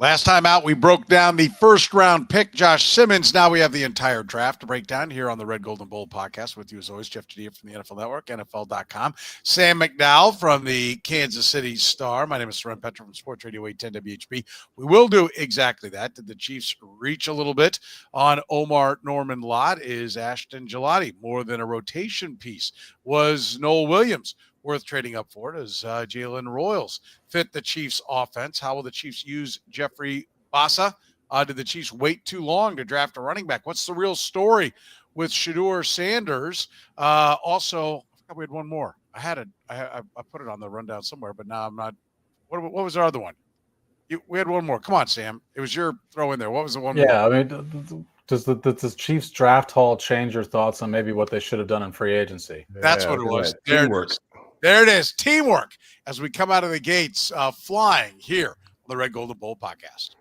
Last time out, we broke down the first-round pick, Josh Simmons. Now we have the entire draft to break down here on the Red, Gold, and Bold podcast with you, as always, Jeff Chadiha from the NFL Network, NFL.com. Sam McDowell from the Kansas City Star. My name is Soren Petro from Sports Radio 810 WHB. We will do exactly that. Did the Chiefs reach a little bit on Omarr Norman-Lott? Is Ashton Gillotte more than a rotation piece? Was Nohl Williams worth trading up for? Does Jalen Royals fit the Chiefs' offense? How will the Chiefs use Jeffrey Bossa? Did the Chiefs wait too long to draft a running back? What's the real story with Shedeur Sanders? Also, I forgot we had one more. I put it on the rundown somewhere, but now I'm not. What was our other one? We had one more. Come on, Sam. It was your throw in there. What was the one more? Yeah, I mean, does the Chiefs draft haul change your thoughts on maybe what they should have done in free agency? That's what it was. There it is. Teamwork as we come out of the gates flying here on the Red, Gold, and Bold podcast.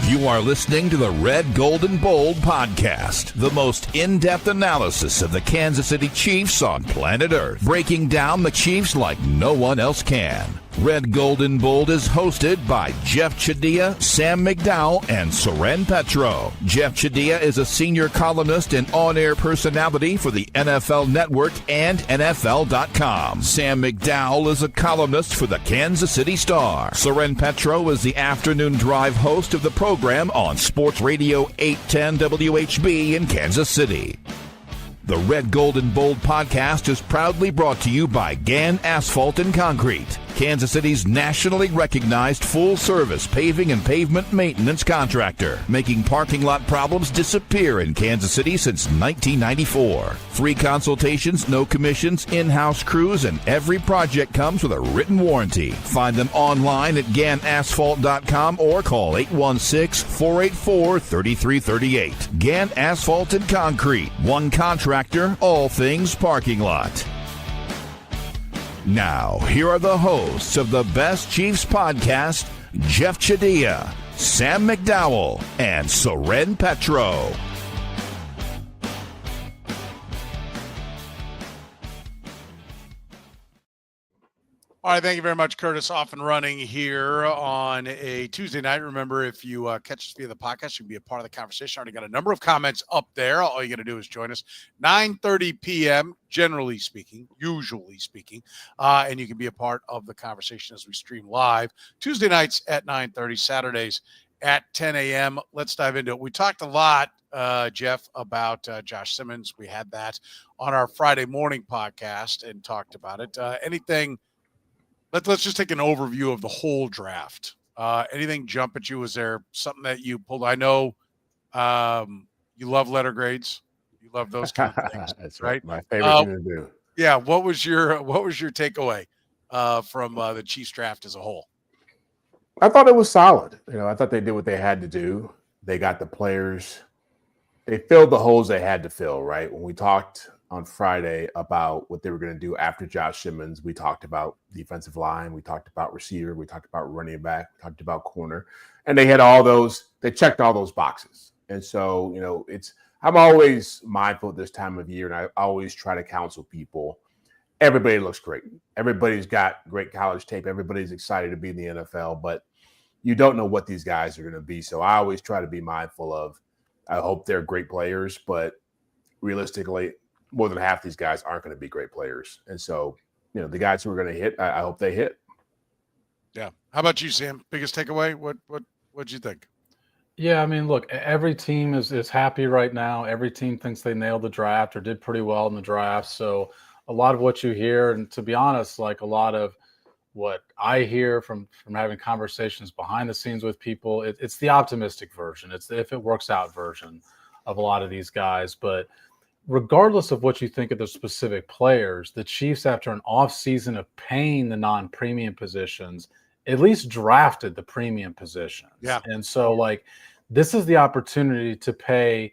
You are listening to the Red, Gold, and Bold podcast, the most in-depth analysis of the Kansas City Chiefs on planet Earth, breaking down the Chiefs like no one else can. Red, Gold, and Bold is hosted by Jeff Chadiha, Sam McDowell, and Soren Petro. Jeff Chadiha is a senior columnist and on-air personality for the NFL Network and NFL.com. Sam McDowell is a columnist for the Kansas City Star. Soren Petro is the afternoon drive host of the program on Sports Radio 810 WHB in Kansas City. The Red, Gold, and Bold podcast is proudly brought to you by Gann Asphalt and Concrete, Kansas City's nationally recognized full-service paving and pavement maintenance contractor, making parking lot problems disappear in Kansas City since 1994. Free consultations, no commissions, in-house crews, and every project comes with a written warranty. Find them online at GannAsphalt.com or call 816-484-3338. Gann Asphalt and Concrete, one contractor, all things parking lot. Now, here are the hosts of the Best Chiefs podcast, Jeff Chadiha, Sam McDowell, and Soren Petro. All right, thank you very much, Curtis. Off and running here on a Tuesday night. Remember, if you catch us via the podcast, you can be a part of the conversation. Already got a number of comments up there. All you got to do is join us 9:30 p.m., generally speaking, usually speaking, and you can be a part of the conversation as we stream live Tuesday nights at 9:30, Saturdays at 10 a.m. Let's dive into it. We talked a lot, Jeff, about Josh Simmons. We had that on our Friday morning podcast and talked about it. Anything? Let's just take an overview of the whole draft. Anything jump at you? Was there something that you pulled? I know you love letter grades. You love those kind of things. That's right. My favorite thing to do. Yeah. What was your takeaway from the Chiefs draft as a whole? I thought it was solid. I thought they did what they had to do. They got the players. They filled the holes they had to fill, right? When we talked on Friday about what they were going to do after Josh Simmons, we talked about defensive line, we talked about receiver, we talked about running back, we talked about corner, and they had all those, they checked all those boxes. And so, I'm always mindful at this time of year, and I always try to counsel people. Everybody looks great. Everybody's got great college tape. Everybody's excited to be in the NFL, but you don't know what these guys are going to be. So I always try to be mindful of, I hope they're great players, but realistically, more than half these guys aren't going to be great players. And so, the guys who are going to hit, I hope they hit. Yeah. How about you, Sam? Biggest takeaway? What'd you think? Yeah, I mean, look, every team is happy right now. Every team thinks they nailed the draft or did pretty well in the draft. So a lot of what you hear, and to be honest, like a lot of what I hear from having conversations behind the scenes with people, it's the optimistic version. It's the if it works out version of a lot of these guys. But regardless of what you think of the specific players, the Chiefs, after an offseason of paying the non-premium positions, at least drafted the premium positions. Yeah. And so, this is the opportunity to pay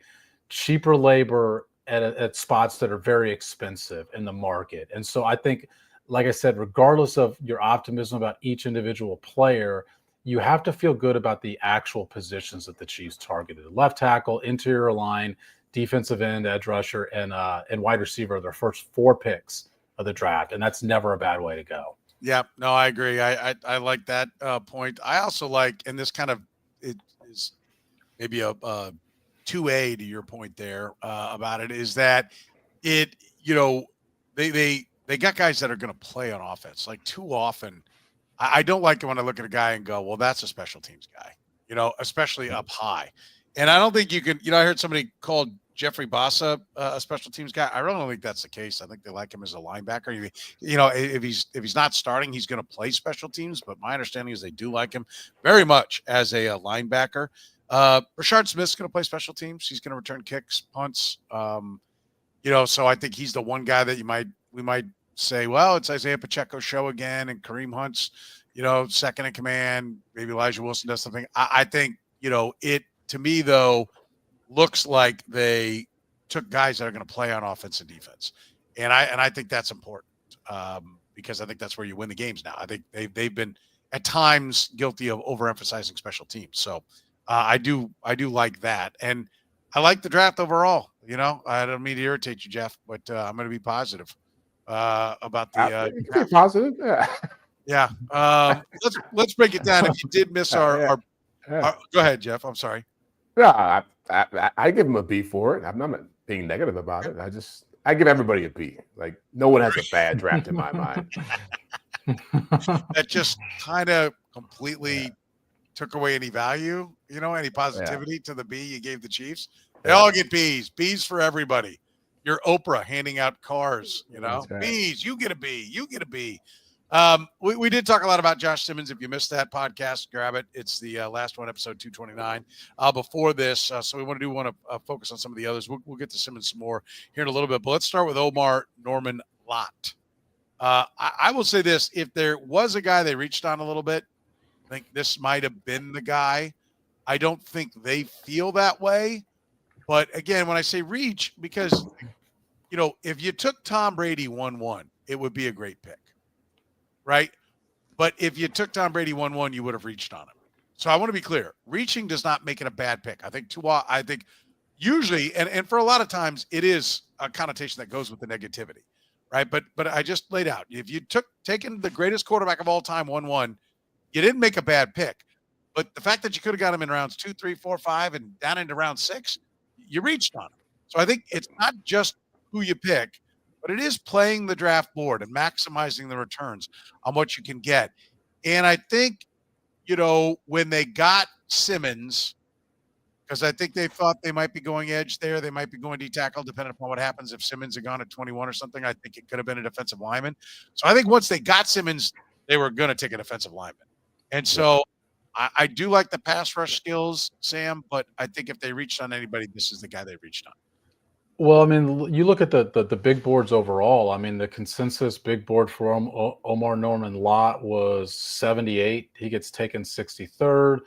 cheaper labor at spots that are very expensive in the market. And so I think, like I said, regardless of your optimism about each individual player, you have to feel good about the actual positions that the Chiefs targeted. Left tackle, interior line, defensive end, edge rusher, and wide receiver are their first 4 picks of the draft, and that's never a bad way to go. Yeah, no, I agree. I like that point. I also like, and this kind of it is maybe a 2A to your point there about it, is that it, they got guys that are going to play on offense. Like too often, I don't like it when I look at a guy and go, well, that's a special teams guy, especially up high. And I don't think you can, I heard somebody called Jeffrey Bossa a special teams guy. I really don't think that's the case. I think they like him as a linebacker. If he's not starting, he's going to play special teams. But my understanding is they do like him very much as a linebacker. Brassard Smith's going to play special teams. He's going to return kicks, punts. So I think he's the one guy that we might say, well, it's Isaiah Pacheco's show again, and Kareem Hunt's, second in command. Maybe Elijah Wilson does something. I think, it to me though looks like they took guys that are going to play on offense and defense, and I think that's important because I think that's where you win the games now. I think they've been at times guilty of overemphasizing special teams. So I do like that, and I like the draft overall. I don't mean to irritate you, Jeff, but I'm going to be positive about the. You can be positive, yeah. Yeah. Let's break it down. If you did miss our go ahead, Jeff. I'm sorry. Yeah, I give him a B for it. I'm not being negative about it. I give everybody a B. Like no one has a bad draft in my mind. That just kind of completely took away any value, any positivity to the B you gave the Chiefs. They all get B's. B's for everybody. You're Oprah handing out cars, right. B's. You get a B. You get a B. We did talk a lot about Josh Simmons. If you missed that podcast, grab it. It's the last one, episode 229. Before this, so we want to focus on some of the others. We'll get to Simmons some more here in a little bit. But let's start with Omarr Norman-Lott. I will say this: if there was a guy they reached on a little bit, I think this might have been the guy. I don't think they feel that way. But again, when I say reach, because if you took Tom Brady 1-1, it would be a great pick. Right. But if you took Tom Brady 1-1, you would have reached on him. So I want to be clear. Reaching does not make it a bad pick. I think usually, and for a lot of times it is a connotation that goes with the negativity. Right. But I just laid out, if you taken the greatest quarterback of all time 1-1, you didn't make a bad pick. But the fact that you could have got him in rounds 2, 3, 4, 5, and down into round 6, you reached on him. So I think it's not just who you pick, but it is playing the draft board and maximizing the returns on what you can get. And I think, when they got Simmons, because I think they thought they might be going edge there, they might be going D-tackle, depending upon what happens if Simmons had gone at 21 or something. I think it could have been a defensive lineman. So I think once they got Simmons, they were going to take a defensive lineman. And so I do like the pass rush skills, Sam, but I think if they reached on anybody, this is the guy they reached on. Well, I mean, you look at the big boards overall. I mean, the consensus big board for Omarr Norman-Lott was 78. He gets taken 63rd.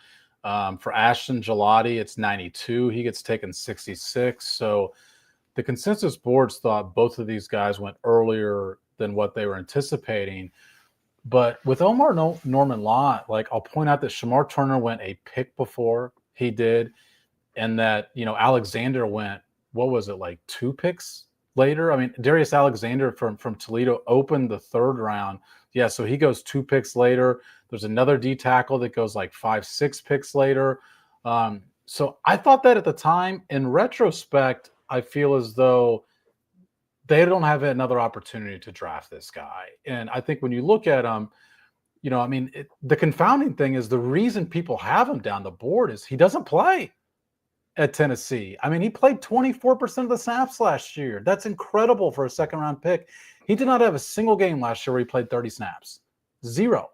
For Ashton Gillotte, it's 92. He gets taken 66. So the consensus boards thought both of these guys went earlier than what they were anticipating. But with Omarr Norman-Lott, I'll point out that Shamar Turner went a pick before he did, and that, Alexander went, what was it, 2 picks later? I mean, Darius Alexander from Toledo opened the 3rd round. Yeah, so he goes 2 picks later. There's another D tackle that goes 5, 6 picks later. So I thought that at the time. In retrospect, I feel as though they don't have another opportunity to draft this guy. And I think when you look at him, the confounding thing is the reason people have him down the board is he doesn't play at Tennessee. I mean, he played 24% of the snaps last year. That's incredible for a second-round pick. He did not have a single game last year where he played 30 snaps. 0.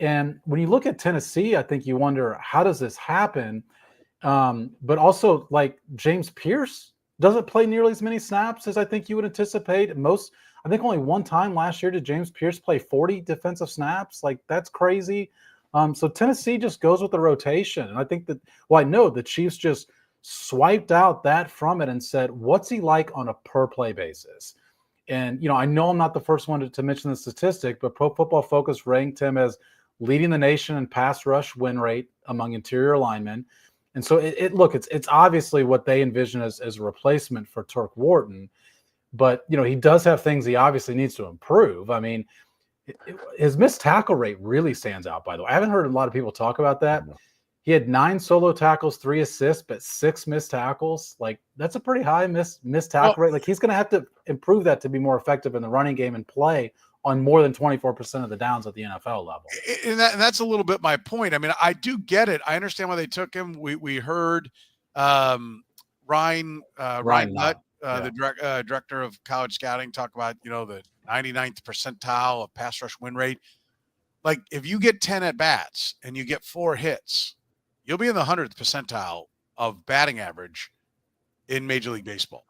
And when you look at Tennessee, I think you wonder, how does this happen? But also, James Pierce doesn't play nearly as many snaps as I think you would anticipate. I think only one time last year did James Pierce play 40 defensive snaps. That's crazy. So Tennessee just goes with the rotation. And I think I know the Chiefs just swiped out that from it and said, what's he like on a per play basis? And, I know I'm not the first one to mention the statistic, but Pro Football Focus ranked him as leading the nation in pass rush win rate among interior linemen. And so it's obviously what they envision as a replacement for Turk Wharton. But, he does have things he obviously needs to improve. I mean, his missed tackle rate really stands out, by the way. I haven't heard a lot of people talk about that. He had 9 solo tackles, 3 assists, but 6 missed tackles. Like, that's a pretty high missed tackle rate. Like, he's going to have to improve that to be more effective in the running game and play on more than 24% of the downs at the NFL level. And that's a little bit my point. I mean, I do get it. I understand why they took him. We heard Ryan Nutt, the director of college scouting, talk about, the 99th percentile of pass rush win rate. Like, if you get 10 at bats and you get 4 hits, you'll be in the 100th percentile of batting average in Major League Baseball,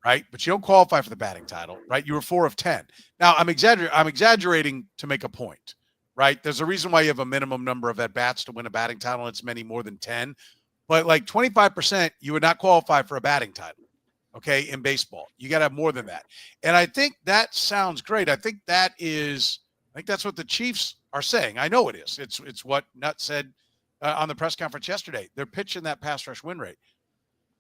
right? But you don't qualify for the batting title, right? You were 4 of 10. Now, I'm exaggerating to make a point, right? There's a reason why you have a minimum number of at bats to win a batting title. It's many more than 10. But like 25%, you would not qualify for a batting title, okay, in baseball. You got to have more than that. And I think that sounds great. I think that's what the Chiefs are saying. I know it is. It's what Nutt said on the press conference yesterday. They're pitching that pass rush win rate.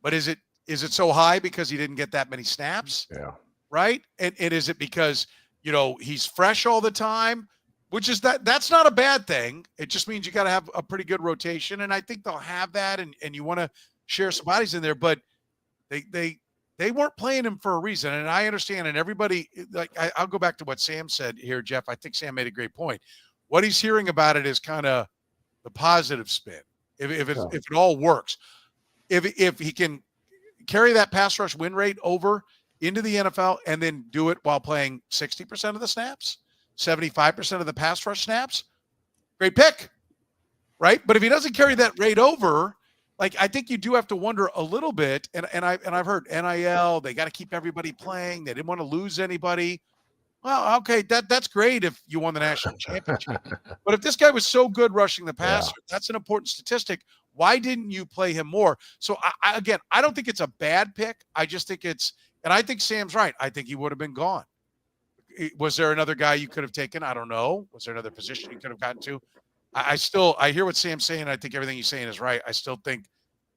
But is it so high because he didn't get that many snaps? Yeah. Right? And is it because, he's fresh all the time? Which is that's not a bad thing. It just means you got to have a pretty good rotation. And I think they'll have that. And you want to share some bodies in there, but they weren't playing him for a reason. And I understand. And everybody, like, I'll go back to what Sam said here, Jeff. I think Sam made a great point. What he's hearing about it is kind of the positive spin. If it all works, if he can carry that pass rush win rate over into the NFL and then do it while playing 60% of the snaps, 75% of the pass rush snaps, great pick, right? But if he doesn't carry that rate over, like, I think you do have to wonder a little bit. And I've heard NIL, they got to keep everybody playing. They didn't want to lose anybody. Well, okay, that's great if you won the national championship. But if this guy was so good rushing the passer, that's an important statistic. Why didn't you play him more? So, I don't think it's a bad pick. I just think and I think Sam's right. I think he would have been gone. Was there another guy you could have taken? I don't know. Was there another position you could have gotten to? I hear what Sam's saying. I think everything he's saying is right. I still think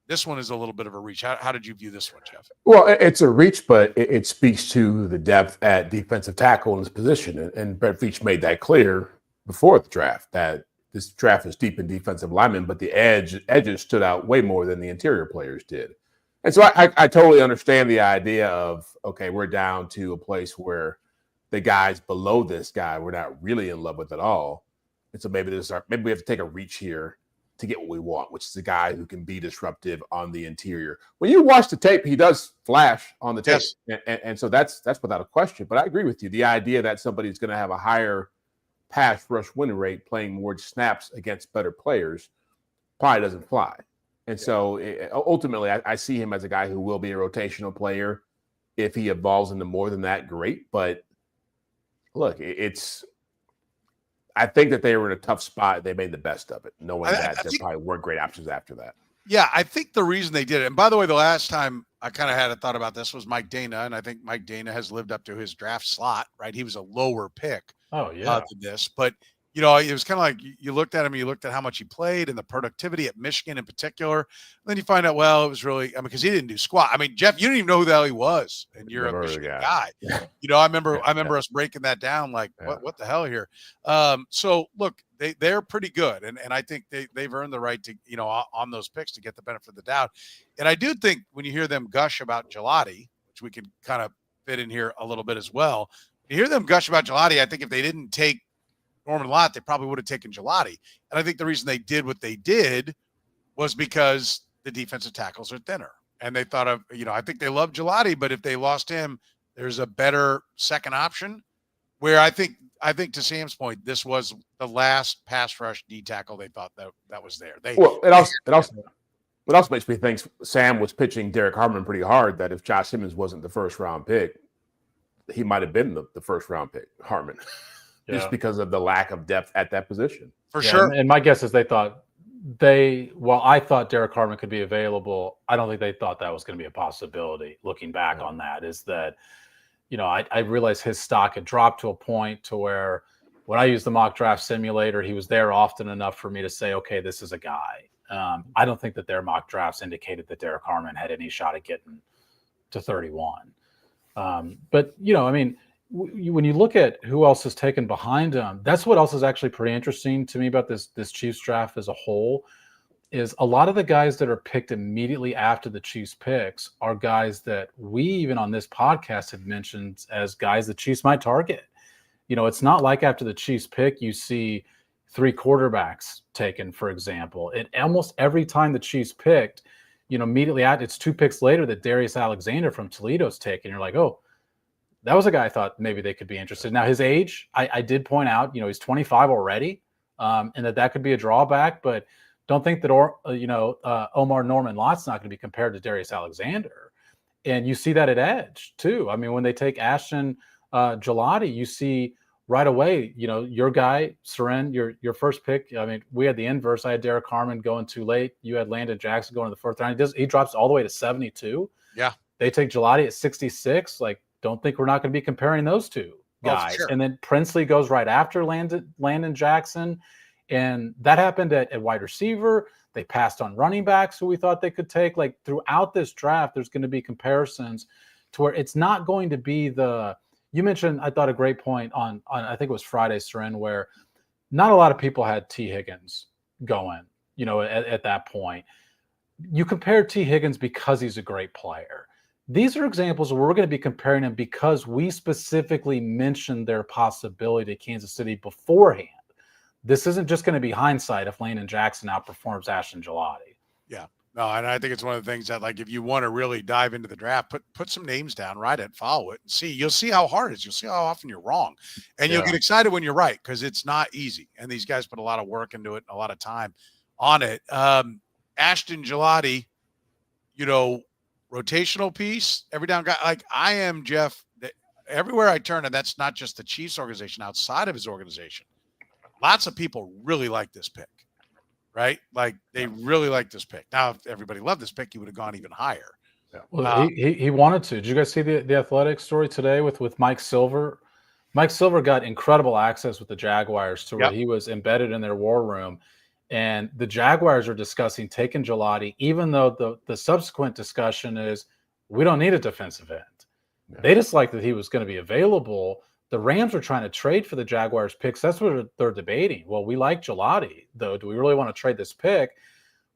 this one is a little bit of a reach. How did you view this one, Jeff? Well, it's a reach, but it speaks to the depth at defensive tackle in this position. And Brett Veach made that clear before the draft, that this draft is deep in defensive linemen, but the edges stood out way more than the interior players did. And so I totally understand the idea of, okay, we're down to a place where the guys below this guy we're not really in love with at all. And so maybe we have to take a reach here to get what we want, which is a guy who can be disruptive on the interior. When you watch the tape, he does flash on the tape. Yes. And so that's without a question. But I agree with you. The idea that somebody's going to have a higher pass rush win rate playing more snaps against better players probably doesn't fly. And so ultimately, I see him as a guy who will be a rotational player. If he evolves into more than that, great. But look, I think that they were in a tough spot. They made the best of it, knowing that there probably weren't great options after that. Yeah, I think the reason they did it, and by the way, the last time I kind of had a thought about this was Mike Dana, and I think Mike Dana has lived up to his draft slot, right? He was a lower pick than this. But, it was kind of like you looked at him, you looked at how much he played and the productivity at Michigan in particular. And then you find out, well, it was really, because he didn't do squat. I mean, Jeff, you didn't even know who the hell he was, and you're a Michigan guy. I remember us breaking that down, like, what the hell here? So, look, they're pretty good, and I think they've earned the right to, on those picks to get the benefit of the doubt. And I do think when you hear them gush about Gillotte, which we can kind of fit in here a little bit as well, you hear them gush about Gillotte, I think if they didn't take Norman-Lott, they probably would have taken Gillotte. And I think the reason they did what they did was because the defensive tackles are thinner. And they thought of, I think they love Gillotte, but if they lost him, there's a better second option where I think to Sam's point, this was the last pass rush D tackle they thought that was there. It also makes me think Sam was pitching Derek Harmon pretty hard, that if Josh Simmons wasn't the first round pick, he might have been the first round pick, Harmon. Just because of the lack of depth at that position. For sure. And my guess is they thought while I thought Derek Harmon could be available, I don't think they thought that was going to be a possibility. Looking back on that, is that, I realized his stock had dropped to a point to where when I used the mock draft simulator, he was there often enough for me to say, okay, this is a guy. I don't think that their mock drafts indicated that Derek Harmon had any shot at getting to 31. But, when you look at who else is taken behind him, that's what else is actually pretty interesting to me about this Chiefs draft as a whole. Is a lot of the guys that are picked immediately after the Chiefs picks are guys that we even on this podcast have mentioned as guys the Chiefs might target. It's not like after the Chiefs pick, you see 3 quarterbacks taken, for example. And almost every time the Chiefs picked, immediately after, it's 2 picks later that Darius Alexander from Toledo's taken. You're like, oh, that was a guy I thought maybe they could be interested. Now, his age, I did point out, he's 25 already, and that could be a drawback, but don't think that, Omarr Norman-Lott's not going to be compared to Darius Alexander. And you see that at edge, too. I mean, when they take Ashton Gillotte, you see right away, your guy, Soren, your first pick. I mean, we had the inverse. I had Derek Harmon going too late. You had Landon Jackson going in the 4th round. He drops all the way to 72. Yeah. They take Gillotte at 66. Like, don't think we're not going to be comparing those 2 guys. Oh, sure. And then Princely goes right after Landon Jackson. And that happened at wide receiver. They passed on running backs who we thought they could take. Like, throughout this draft, there's going to be comparisons to where it's not going to be you mentioned, I thought, a great point on I think it was Friday, Soren, where not a lot of people had T. Higgins going, at that point. You compare T. Higgins because he's a great player. These are examples where we're going to be comparing them because we specifically mentioned their possibility to Kansas City beforehand. This isn't just going to be hindsight if Landon Jackson outperforms Ashton Gillotte. Yeah. No, and I think it's one of the things that, like, if you want to really dive into the draft, put some names down, write it, follow it, and see. You'll see how hard it is. You'll see how often you're wrong. And you'll get excited when you're right, because it's not easy. And these guys put a lot of work into it and a lot of time on it. Ashton Gillotte, rotational piece, every down guy. Like, I am, Jeff, everywhere I turn, and that's not just the Chiefs organization, outside of his organization. Lots of people really like this pick, right? Like, they really like this pick. Now, if everybody loved this pick, he would have gone even higher. Yeah. Well, he wanted to. Did you guys see the Athletic story today with Mike Silver? Mike Silver got incredible access with the Jaguars to where he was embedded in their war room. And the Jaguars are discussing taking Gillotte, even though the subsequent discussion is we don't need a defensive end. Yeah. They just liked that he was going to be available. The Rams are trying to trade for the Jaguars picks. That's what they're debating. Well, we like Gillotte, though. Do we really want to trade this pick?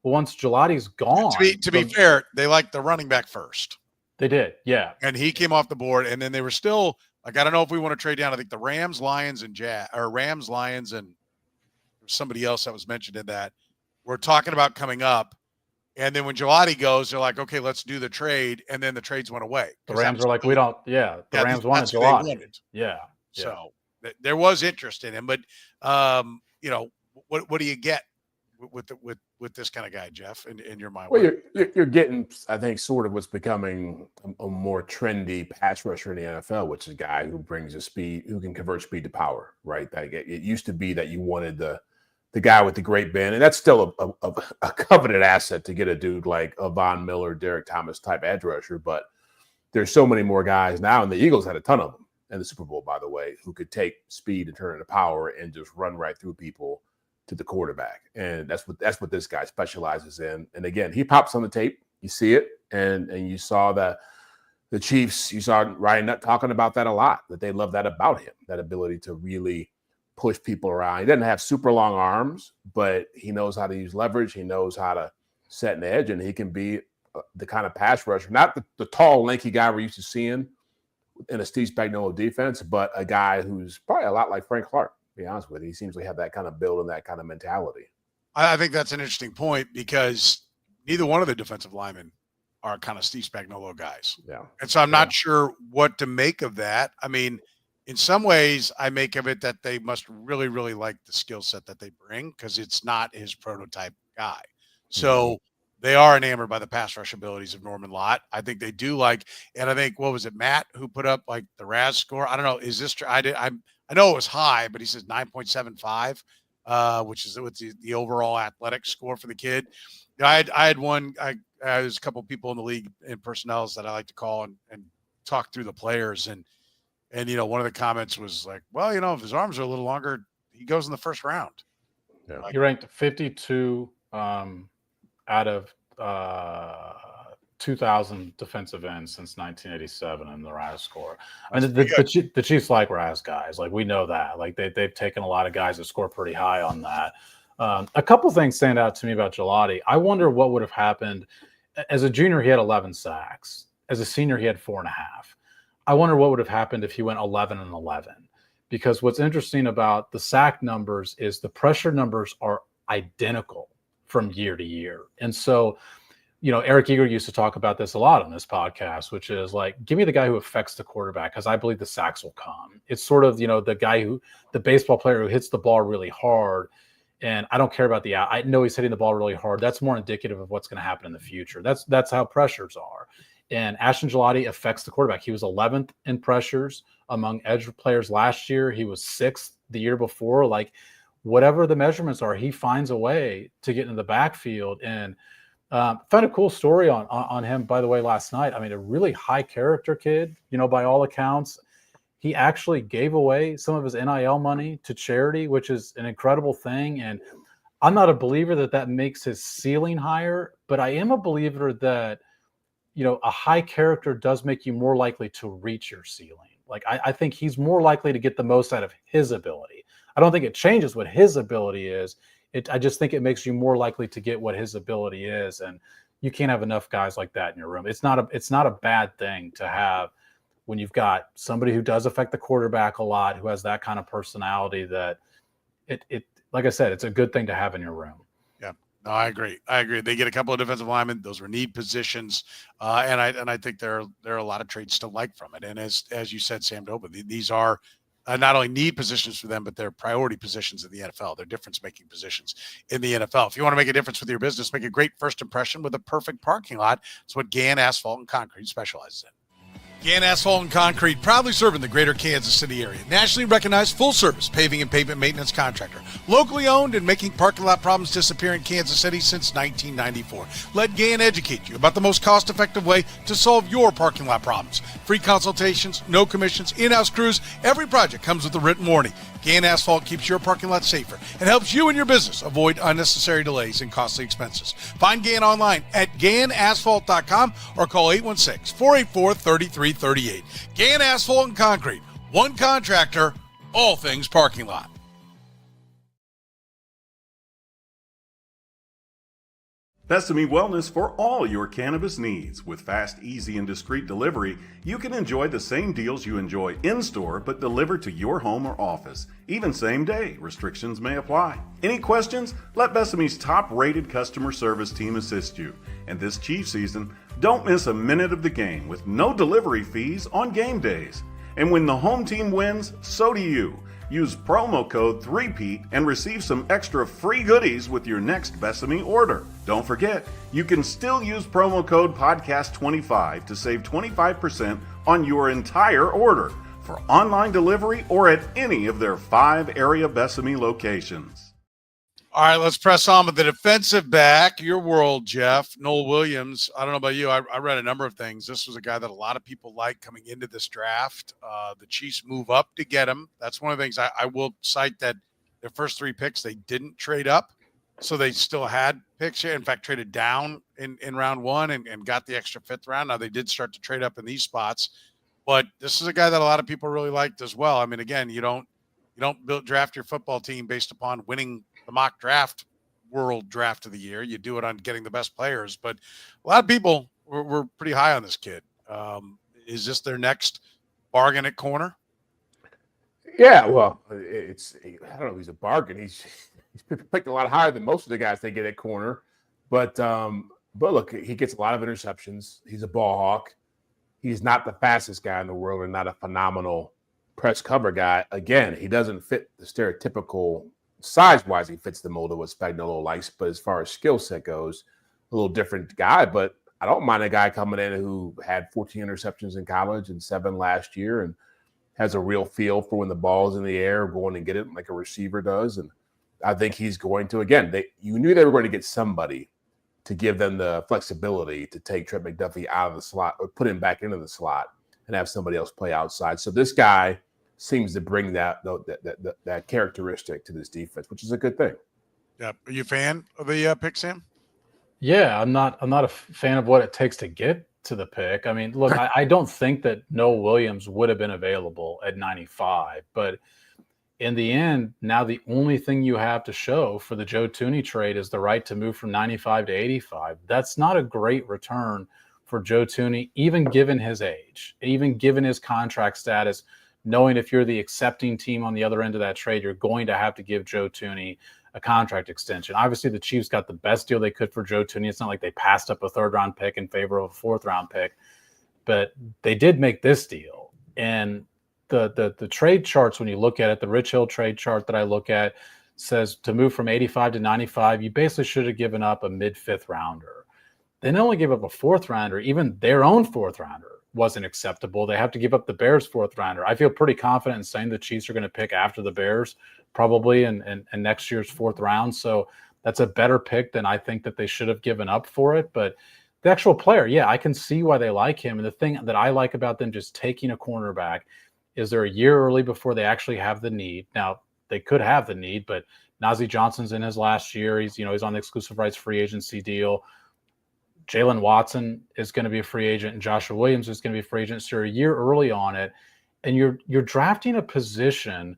Well, once Gilotte's gone. To be fair, they liked the running back first. They did, yeah. And he came off the board, and then they were still like, I don't know if we want to trade down. I think the Rams, Lions, and somebody else that was mentioned in that we're talking about coming up. And then when Gillotte goes, they're like, okay, let's do the trade. And then the trades went away. The Rams are like, we don't, the Rams wanted Gillotte. Yeah. So there was interest in him, but what do you get with this kind of guy, Jeff, in your mind? Well, you're getting, I think, sort of what's becoming a more trendy pass rusher in the NFL, which is a guy who brings a speed, who can convert speed to power, right? It used to be that you wanted the guy with the great bend, and that's still a coveted asset to get a dude like a Von Miller, Derek Thomas type edge rusher. But there's so many more guys now, and the Eagles had a ton of them in the Super Bowl, by the way, who could take speed and turn it into power and just run right through people to the quarterback. And that's what this guy specializes in. And again, he pops on the tape. You see it, and you saw the Chiefs. You saw Ryan Nutt talking about that a lot. That they love that about him, that ability to really push people around. He doesn't have super long arms, but he knows how to use leverage. He knows how to set an edge, and he can be the kind of pass rusher, not the tall, lanky guy we're used to seeing in a Steve Spagnuolo defense, but a guy who's probably a lot like Frank Clark, to be honest with you. He seems to have that kind of build and that kind of mentality. I think that's an interesting point because neither one of the defensive linemen are kind of Steve Spagnuolo guys. Yeah. And so I'm not sure what to make of that. I mean, in some ways, I make of it that they must really, really like the skill set that they bring because it's not his prototype guy. So they are enamored by the pass rush abilities of Norman-Lott. I think they do like, and I think, what was it, Matt, who put up like the RAS score? I don't know. Is this true? I know it was high, but he says 9.75, which is the overall athletic score for the kid. I had one. There's a couple of people in the league in personnels that I like to call and talk through the players. And one of the comments was like, well, if his arms are a little longer, he goes in the first round. Yeah. He ranked 52 out of 2,000 defensive ends since 1987 in the Raz score. I mean, the Chiefs like Raz guys. Like, we know that. Like, they've taken a lot of guys that score pretty high on that. A couple things stand out to me about Gillotte. I wonder what would have happened. As a junior, he had 11 sacks. As a senior, he had 4.5. I wonder what would have happened if he went 11-11. Because what's interesting about the sack numbers is the pressure numbers are identical from year to year. And so, Eric Eager used to talk about this a lot on this podcast, which is like, give me the guy who affects the quarterback, because I believe the sacks will come. It's sort of, the baseball player who hits the ball really hard. And I don't care about I know he's hitting the ball really hard. That's more indicative of what's going to happen in the future. That's how pressures are. And Ashton Gillotte affects the quarterback. He was 11th in pressures among edge players last year. He was 6th the year before. Like, whatever the measurements are, he finds a way to get into the backfield. And found a cool story on him, by the way, last night. I mean, a really high character kid, by all accounts. He actually gave away some of his NIL money to charity, which is an incredible thing. And I'm not a believer that makes his ceiling higher, but I am a believer that, a high character does make you more likely to reach your ceiling. Like, I think he's more likely to get the most out of his ability. I don't think it changes what his ability is. I just think it makes you more likely to get what his ability is. And you can't have enough guys like that in your room. It's not a bad thing to have when you've got somebody who does affect the quarterback a lot, who has that kind of personality, that it like I said, it's a good thing to have in your room. Yeah, no, I agree. They get a couple of defensive linemen; those were need positions, and I think there are a lot of traits to like from it. And as you said, Sam Doba, these are not only need positions for them, but they're priority positions in the NFL. They're difference-making positions in the NFL. If you want to make a difference with your business, make a great first impression with a perfect parking lot. It's what Gann Asphalt and Concrete specializes in. Gann Asphalt and Concrete, proudly serving the greater Kansas City area. Nationally recognized full-service paving and pavement maintenance contractor. Locally owned and making parking lot problems disappear in Kansas City since 1994. Let Gann educate you about the most cost-effective way to solve your parking lot problems. Free consultations, no commissions, in-house crews. Every project comes with a written warning. Gann Asphalt keeps your parking lot safer and helps you and your business avoid unnecessary delays and costly expenses. Find Gann online at GannAsphalt.com or call 816-484-3338. Gann Asphalt and Concrete. One contractor, all things parking lot. Besame Wellness for all your cannabis needs. With fast, easy, and discreet delivery, you can enjoy the same deals you enjoy in-store, but delivered to your home or office. Even same day. Restrictions may apply. Any questions? Let Besame's top-rated customer service team assist you. And this Chief season, don't miss a minute of the game with no delivery fees on game days. And when the home team wins, so do you. Use promo code 3PEAT and receive some extra free goodies with your next Besame order. Don't forget, you can still use promo code podcast25 to save 25% on your entire order for online delivery or at any of their 5 area Besame locations. All right, let's press on with the defensive back. Your world, Jeff. Nohl Williams. I don't know about you. I read a number of things. This was a guy that a lot of people like coming into this draft. The Chiefs move up to get him. That's one of the things I will cite, that their first 3 picks, they didn't trade up. So they still had picks here. In fact, traded down in round 1 and got the extra 5th round. Now they did start to trade up in these spots. But this is a guy that a lot of people really liked as well. I mean, again, you don't draft your football team based upon winning the mock draft world draft of the year. You do it on getting the best players, but a lot of people were pretty high on this kid. Is this their next bargain at corner? Yeah, well, I don't know if he's a bargain. He's picked a lot higher than most of the guys they get at corner, but look, he gets a lot of interceptions. He's a ball hawk. He's not the fastest guy in the world and not a phenomenal press cover guy. Again, he doesn't fit the stereotypical size-wise. He fits the mold of what Spagnuolo likes, but as far as skill set goes, a little different guy. But I don't mind a guy coming in who had 14 interceptions in college and 7 last year and has a real feel for when the ball's in the air, going and get it like a receiver does. And I think he's going to, again, you knew they were going to get somebody to give them the flexibility to take Trent McDuffie out of the slot or put him back into the slot and have somebody else play outside. So this guy seems to bring that characteristic to this defense, which is a good thing. Yeah. Are you a fan of the pick, Sam? Yeah, I'm not a fan of what it takes to get to the pick. I mean, look, I don't think that Nohl Williams would have been available at 95, but in the end, now the only thing you have to show for the Joe Thuney trade is the right to move from 95 to 85. That's not a great return for Joe Thuney, even given his age, even given his contract status, knowing if you're the accepting team on the other end of that trade, you're going to have to give Joe Thuney a contract extension. Obviously, the Chiefs got the best deal they could for Joe Thuney. It's not like they passed up a third-round pick in favor of a fourth-round pick, but they did make this deal. And the trade charts, when you look at it, the Rich Hill trade chart that I look at says to move from 85 to 95, you basically should have given up a mid-fifth rounder. They not only gave up a fourth rounder, even their own fourth rounder wasn't acceptable. They have to give up the Bears' fourth rounder. I feel pretty confident in saying the Chiefs are going to pick after the Bears probably in next year's fourth round. So that's a better pick than I think that they should have given up for it. But the actual player, yeah, I can see why they like him. And the thing that I like about them just taking a cornerback is they're a year early before they actually have the need. Now, they could have the need, but Najee Johnson's in his last year. He's on the exclusive rights free agency deal. Jalen Watson is going to be a free agent, and Joshua Williams is going to be a free agent. So you're a year early on it, and you're drafting a position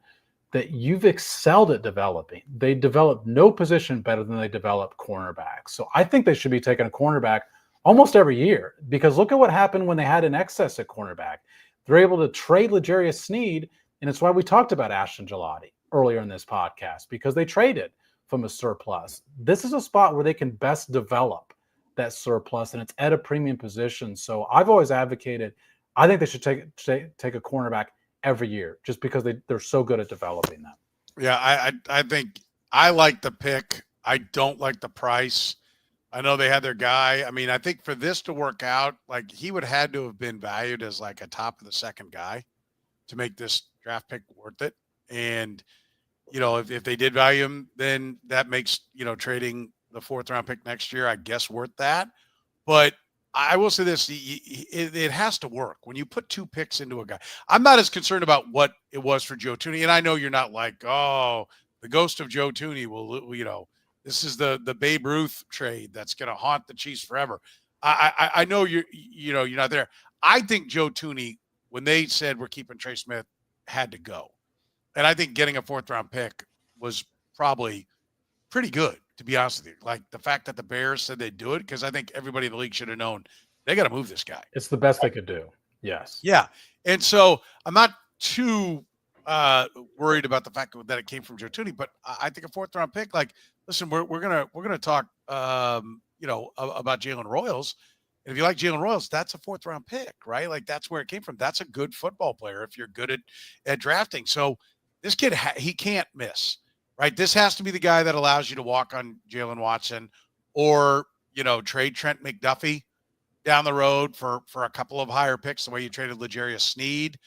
that you've excelled at developing. They develop no position better than they develop cornerback. So I think they should be taking a cornerback almost every year, because look at what happened when they had an excess at cornerback. They're able to trade L'Jarius Sneed, and it's why we talked about Ashton Gillotte earlier in this podcast, because they traded from a surplus. This is a spot where they can best develop that surplus, and it's at a premium position. So I've always advocated, I think they should take a cornerback every year, just because they're so good at developing them. Yeah, I think I like the pick. I don't like the price. I know they had their guy. I mean, I think for this to work out, like, he would have had to have been valued as like a top of the second guy to make this draft pick worth it. And, if they did value him, then that makes, trading the fourth round pick next year, I guess, worth that. But I will say this, it has to work. When you put two picks into a guy, I'm not as concerned about what it was for Joe Thuney. And I know you're not like, oh, the ghost of Joe Thuney will, this is the Babe Ruth trade that's going to haunt the Chiefs forever. I know you're not there. I think Joe Thuney, when they said we're keeping Trey Smith, had to go. And I think getting a fourth round pick was probably pretty good, to be honest with you. Like, the fact that the Bears said they'd do it, because I think everybody in the league should have known they got to move this guy. It's the best they could do. Yes. Yeah. And so I'm not too worried about the fact that it came from Joe Thuney, but I think a fourth round pick, like, listen, we're gonna talk about Jalen Royals. And if you like Jalen Royals, that's a fourth round pick, right? Like, that's where it came from. That's a good football player if you're good at drafting. So this kid, he can't miss, right? This has to be the guy that allows you to walk on Jalen Watson, or, trade Trent McDuffie down the road for a couple of higher picks, the way you traded L'Jarius Sneed.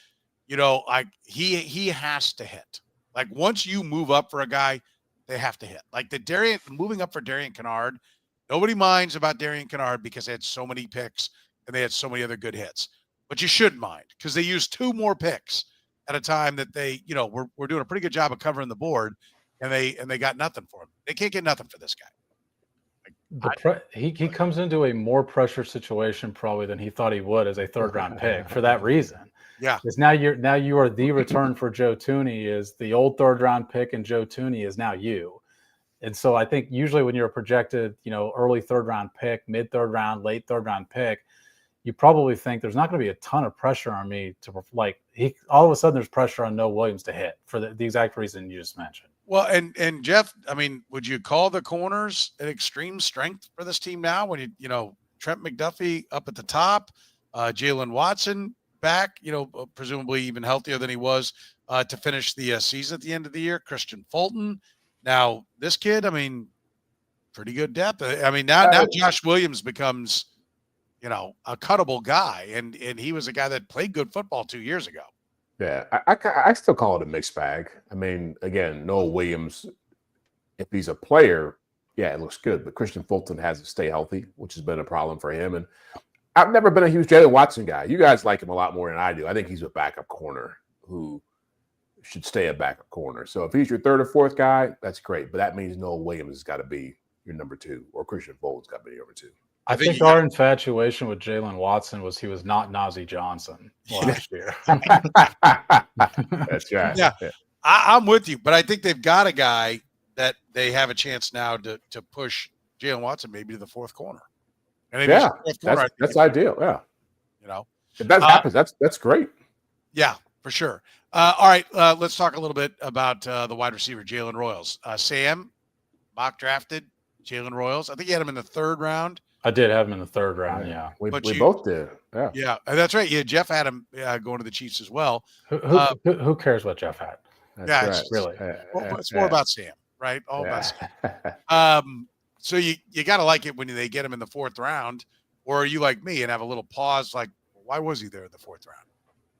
Like, he has to hit. Like, once you move up for a guy, they have to hit. Like, moving up for Darian Kennard, nobody minds about Darian Kennard because they had so many picks and they had so many other good hits. But you should mind, because they used two more picks at a time that they, we're doing a pretty good job of covering the board, and they got nothing for him. They can't get nothing for this guy. He comes into a more pressure situation probably than he thought he would as a third round pick for that reason. Yeah. Because now you are the return for Joe Thuney, is the old third round pick, and Joe Thuney is now you. And so I think usually when you're a projected, early third round pick, mid third round, late third round pick, you probably think there's not going to be a ton of pressure on me to, like, all of a sudden there's pressure on Nohl Williams to hit for the exact reason you just mentioned. Well, and Jeff, I mean, would you call the corners an extreme strength for this team now when Trent McDuffie up at the top, Jalen Watson back, presumably even healthier than he was to finish the season at the end of the year, Christian Fulton. Now, this kid, I mean, pretty good depth. I mean, now Josh Williams becomes, a cuttable guy, and he was a guy that played good football 2 years ago. Yeah, I still call it a mixed bag. I mean, again, Nohl Williams, if he's a player, yeah, it looks good. But Christian Fulton has to stay healthy, which has been a problem for him. And I've never been a huge Jalen Watson guy. You guys like him a lot more than I do. I think he's a backup corner who should stay a backup corner. So if he's your third or fourth guy, that's great. But that means Nohl Williams has got to be your number 2, or Christian Bolden's got to be your number 2. I think our infatuation with Jalen Watson was he was not Najee Johnson last year. That's right. Yeah, I'm with you, but I think they've got a guy that they have a chance now to push Jalen Watson maybe to the 4th corner. And if he's the 4th corner, that's ideal. Yeah, if that happens, that's great. Yeah, for sure. All right, let's talk a little bit about the wide receiver Jalen Royals. Sam, mock drafted Jalen Royals. I think you had him in the 3rd round. I did have him in the 3rd round. Yeah, we both did. Yeah, that's right. Yeah, Jeff had him going to the Chiefs as well. Who cares what Jeff had? That's it's really. It's more about Sam, right? All about Sam. So you got to like it when they get him in the 4th round, or are you like me and have a little pause? Like, why was he there in the 4th round?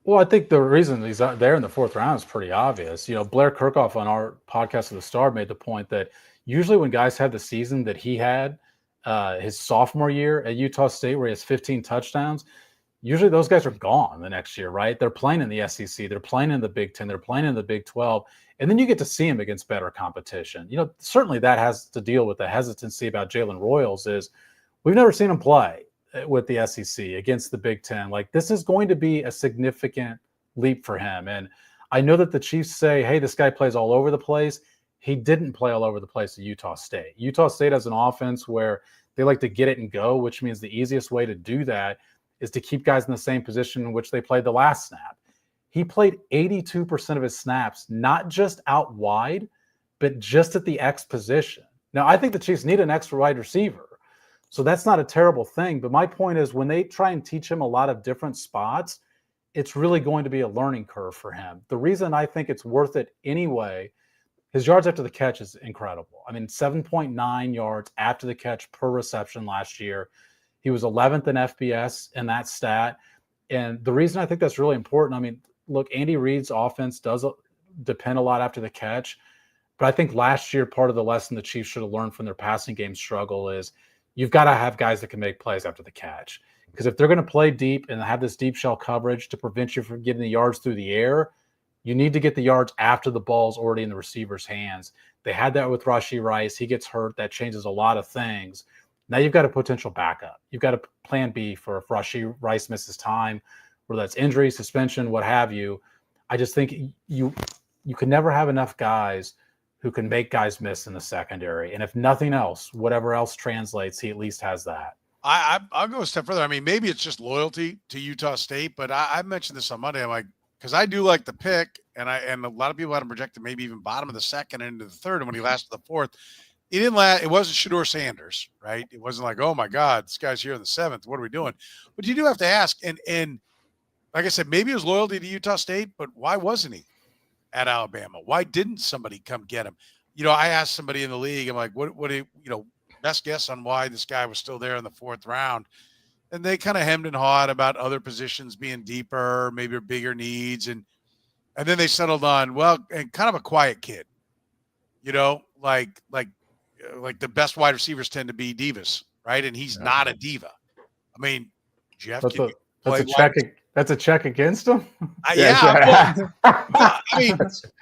Well, I think the reason he's there in the 4th round is pretty obvious. Blair Kirchhoff on our podcast of the Star made the point that usually when guys have the season that he had his sophomore year at Utah State, where he has 15 touchdowns, usually those guys are gone the next year, right? They're playing in the SEC, they're playing in the Big Ten, they're playing in the Big 12, and then you get to see him against better competition. Certainly that has to deal with the hesitancy about Jalen Royals is we've never seen him play with the SEC against the Big Ten. Like, this is going to be a significant leap for him. And I know that the Chiefs say, hey, this guy plays all over the place. He didn't play all over the place at Utah State. Utah State has an offense where they like to get it and go, which means the easiest way to do that is to keep guys in the same position in which they played the last snap. He played 82% of his snaps, not just out wide, but just at the X position. Now, I think the Chiefs need an extra wide receiver, so that's not a terrible thing. But my point is, when they try and teach him a lot of different spots, it's really going to be a learning curve for him. The reason I think it's worth it anyway, his yards after the catch is incredible. I mean, 7.9 yards after the catch per reception last year. He was 11th in FBS in that stat. And the reason I think that's really important, I mean, look, Andy Reid's offense does depend a lot after the catch. But I think last year, part of the lesson the Chiefs should have learned from their passing game struggle is you've got to have guys that can make plays after the catch. Because if they're going to play deep and have this deep shell coverage to prevent you from getting the yards through the air, you need to get the yards after the ball's already in the receiver's hands. They had that with Rashee Rice. He gets hurt. That changes a lot of things. Now you've got a potential backup. You've got a plan B for if Rashee Rice misses time, whether that's injury, suspension, what have you. I just think you can never have enough guys who can make guys miss in the secondary. And if nothing else, whatever else translates, he at least has that. I'll go a step further. I mean, maybe it's just loyalty to Utah State, but I mentioned this on Monday. I'm like, because I do like the pick, and a lot of people had him projected maybe even bottom of the 2nd into the 3rd, and when he lasted the 4th, he didn't last. It wasn't Shedeur Sanders, right? It wasn't like, oh my God, this guy's here in the 7th. What are we doing? But you do have to ask, and like I said, maybe it was loyalty to Utah State, but why wasn't he at Alabama? Why didn't somebody come get him? I asked somebody in the league, I'm like, what do you best guess on why this guy was still there in the 4th round? And they kind of hemmed and hawed about other positions being deeper, maybe bigger needs. And then they settled on, well, and kind of a quiet kid, like the best wide receivers tend to be divas, right? And he's not a diva. I mean, Jeff, that's a check against him. Yeah. Well, I mean,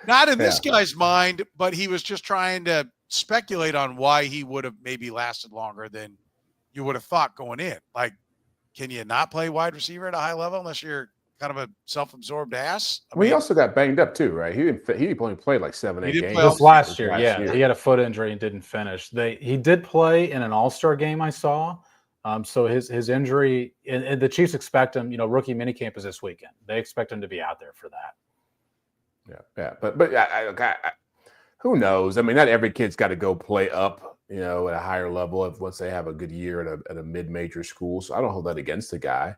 not in this guy's mind, but he was just trying to speculate on why he would have maybe lasted longer than you would have thought going in. Like, can you not play wide receiver at a high level unless you're kind of a self-absorbed ass? He also got banged up too, right? He only played like 7-8 games. Just last year. He had a foot injury and didn't finish. He did play in an All-Star game I saw. So his injury, and the Chiefs expect him, rookie minicamp is this weekend. They expect him to be out there for that. Yeah. But who knows? I mean, not every kid's got to go play up, at a higher level once they have a good year at a mid-major school. So I don't hold that against the guy.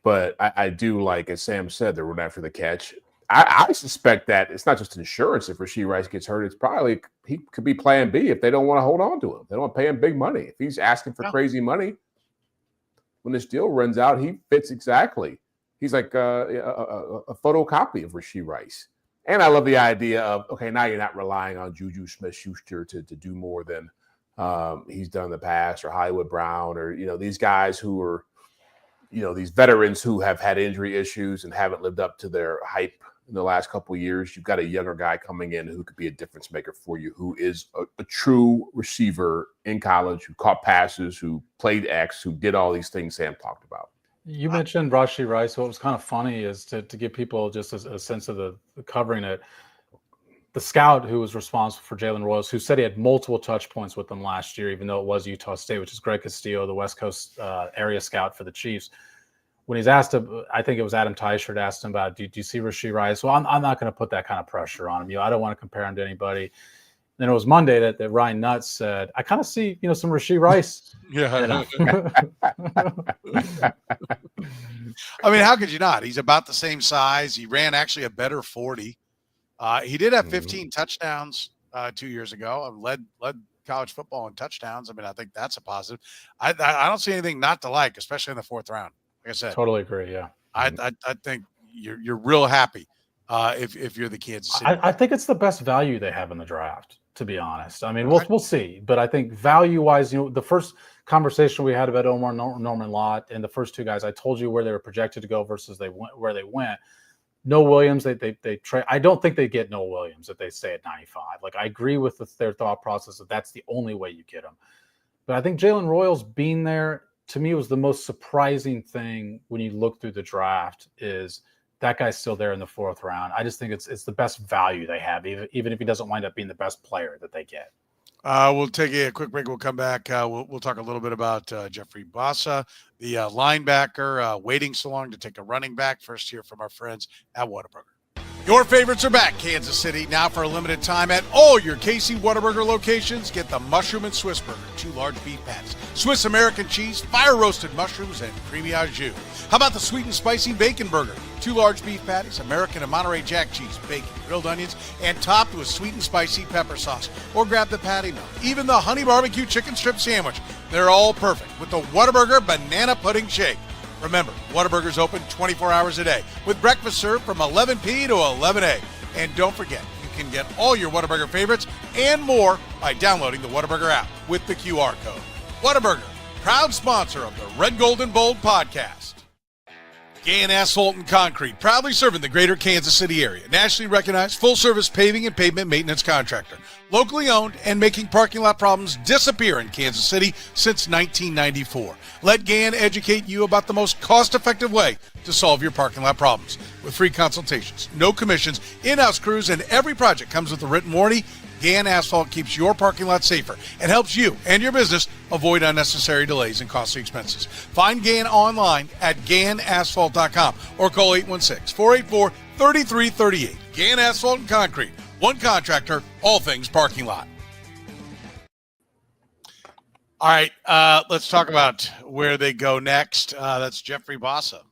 But I do, like, as Sam said, they're running after the catch. I suspect that it's not just insurance if Rashee Rice gets hurt. It's probably he could be plan B if they don't want to hold on to him. They don't want to pay him big money. If he's asking for crazy money, when this deal runs out, he fits exactly. He's like a photocopy of Rashee Rice. And I love the idea of, okay, now you're not relying on Juju Smith-Schuster to do more than he's done in the past, or Hollywood Brown, or, these guys who are, these veterans who have had injury issues and haven't lived up to their hype in the last couple of years. You've got a younger guy coming in who could be a difference maker for you, who is a true receiver in college, who caught passes, who played X, who did all these things Sam talked about. You mentioned Rashee Rice. What was kind of funny is to give people just a sense of the covering it. The scout who was responsible for Jalen Royals, who said he had multiple touch points with them last year, even though it was Utah State, which is Greg Castillo, the West Coast area scout for the Chiefs. When he's asked, I think it was Adam Teichert asked him about, do you see Rashee Rice? Well, I'm not going to put that kind of pressure on him. I don't want to compare him to anybody. Then it was Monday that Ryan Nutt said, I kind of see, some Rashee Rice. Yeah. I mean, how could you not? He's about the same size. He ran actually a better 40. He did have 15 touchdowns 2 years ago. Led college football in touchdowns. I mean, I think that's a positive. I don't see anything not to like, especially in the fourth round. Like I said, totally agree. Yeah, I think you're real happy if you're the Kansas City. I think it's the best value they have in the draft. To be honest, I mean, we'll see, but I think value-wise, the first conversation we had about Omarr Norman-Lott and the first two guys, I told you where they were projected to go versus where they went. Nohl Williams, they trade. I don't think they get Nohl Williams if they stay at 95. Like, I agree with their thought process that that's the only way you get him. But I think Jalen Royals being there, to me, was the most surprising thing when you look through the draft is that guy's still there in the fourth round. I just think it's the best value they have, even if he doesn't wind up being the best player that they get. We'll take a quick break. We'll come back. We'll talk a little bit about Jeffrey Bossa, the linebacker, waiting so long to take a running back. First here from our friends at Whataburger. Your favorites are back, Kansas City. Now for a limited time at all your KC Whataburger locations, get the Mushroom and Swiss Burger, 2 large beef patties, Swiss American cheese, fire-roasted mushrooms, and creamy au jus. How about the sweet and spicy bacon burger? 2 large beef patties, American and Monterey Jack cheese, bacon, grilled onions, and topped with sweet and spicy pepper sauce. Or grab the patty melt, even the honey barbecue chicken strip sandwich. They're all perfect with the Whataburger Banana Pudding Shake. Remember, Whataburger's open 24 hours a day with breakfast served from 11 p to 11 a. And don't forget, you can get all your Whataburger favorites and more by downloading the Whataburger app with the QR code. Whataburger, proud sponsor of the Red, Gold, and Bold podcast. Gann Asphalt and Concrete, proudly serving the greater Kansas City area. Nationally recognized full-service paving and pavement maintenance contractor. Locally owned and making parking lot problems disappear in Kansas City since 1994. Let Gann educate you about the most cost-effective way to solve your parking lot problems. With free consultations, no commissions, in-house crews, and every project comes with a written warranty, Gann Asphalt keeps your parking lot safer and helps you and your business avoid unnecessary delays and costly expenses. Find Gann online at GannAsphalt.com or call 816-484-3338. Gann Asphalt and Concrete. One contractor, all things parking lot. All right, let's talk about where they go next. That's Jeffrey Bossa.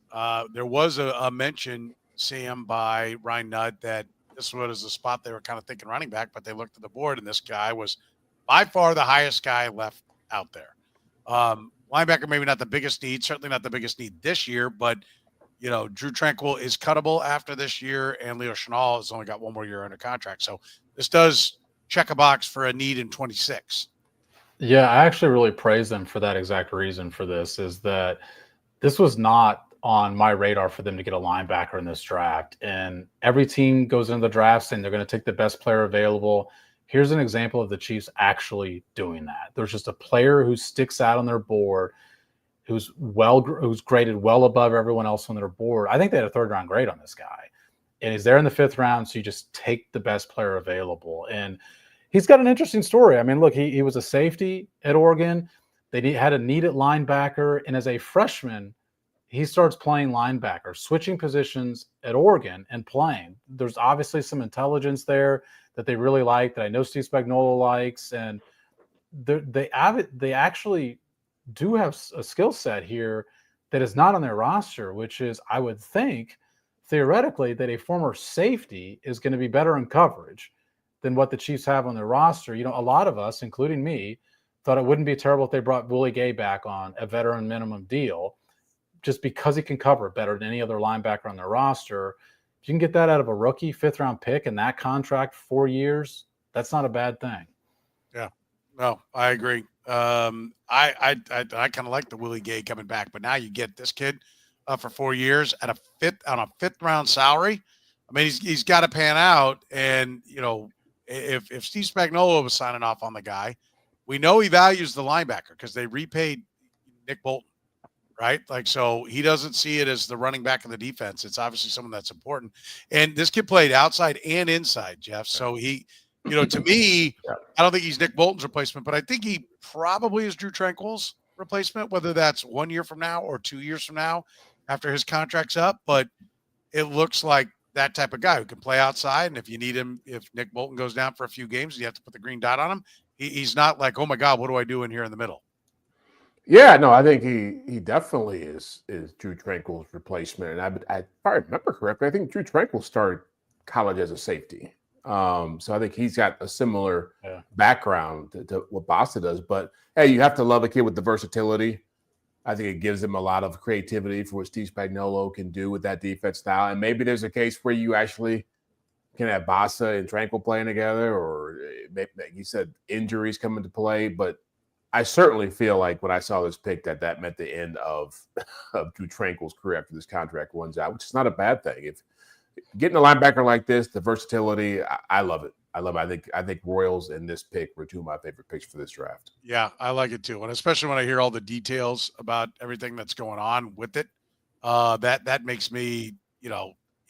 There was a mention, Sam, by Ryan Nutt that this was the spot they were kind of thinking running back, but they looked at the board, and this guy was by far the highest guy left out there. Linebacker, maybe not the biggest need, certainly not the biggest need this year, but, Drew Tranquill is cuttable after this year, and Leo Chenal has only got one more year under contract. So this does check a box for a need in 26. Yeah, I actually really praise them for that exact reason for this, is that this was not on my radar for them to get a linebacker in this draft. And every team goes into the draft saying they're going to take the best player available. Here's an example of the Chiefs actually doing that. There's just a player who sticks out on their board, who's graded well above everyone else on their board. I think they had a 3rd round grade on this guy. And he's there in the 5th round, so you just take the best player available. And he's got an interesting story. I mean, look, he was a safety at Oregon. They had a need at linebacker. And as a freshman, he starts playing linebacker, switching positions at Oregon and playing. There's obviously some intelligence there that they really like, that I know Steve Spagnuolo likes. And they actually do have a skill set here that is not on their roster, which is, I would think, theoretically, that a former safety is going to be better in coverage than what the Chiefs have on their roster. A lot of us, including me, thought it wouldn't be terrible if they brought Willie Gay back on a veteran minimum deal, just because he can cover better than any other linebacker on their roster. If you can get that out of a rookie 5th round pick and that contract 4 years, that's not a bad thing. Yeah, no, I agree. I kind of like the Willie Gay coming back, but now you get this kid for 4 years at on a 5th round salary. I mean, he's got to pan out. And, if Steve Spagnuolo was signing off on the guy, we know he values the linebacker because they repaid Nick Bolton, right? Like, so he doesn't see it as the running back of the defense. It's obviously someone that's important. And this kid played outside and inside, Jeff. So he, to me, I don't think he's Nick Bolton's replacement, but I think he probably is Drew Tranquill's replacement, whether that's 1 year from now or 2 years from now after his contract's up. But it looks like that type of guy who can play outside. And if you need him, if Nick Bolton goes down for a few games, you have to put the green dot on him. He's not like, oh my God, what do I do in here in the middle? Yeah, no, I think he definitely is Drew Tranquill's replacement. And I if I remember correctly, I think Drew Tranquill started college as a safety. So I think he's got a similar background to what Bossa does. But hey, you have to love a kid with the versatility. I think it gives him a lot of creativity for what Steve Spagnuolo can do with that defense style. And maybe there's a case where you actually can have Bossa and Tranquill playing together, or maybe, like you said, injuries come into play. But I certainly feel like when I saw this pick that meant the end of Drew Tranquill's career after this contract runs out, which is not a bad thing. If getting a linebacker like this, the versatility, I love it. I think Royals and this pick were two of my favorite picks for this draft. Yeah, I like it too. And especially when I hear all the details about everything that's going on with it, that makes me,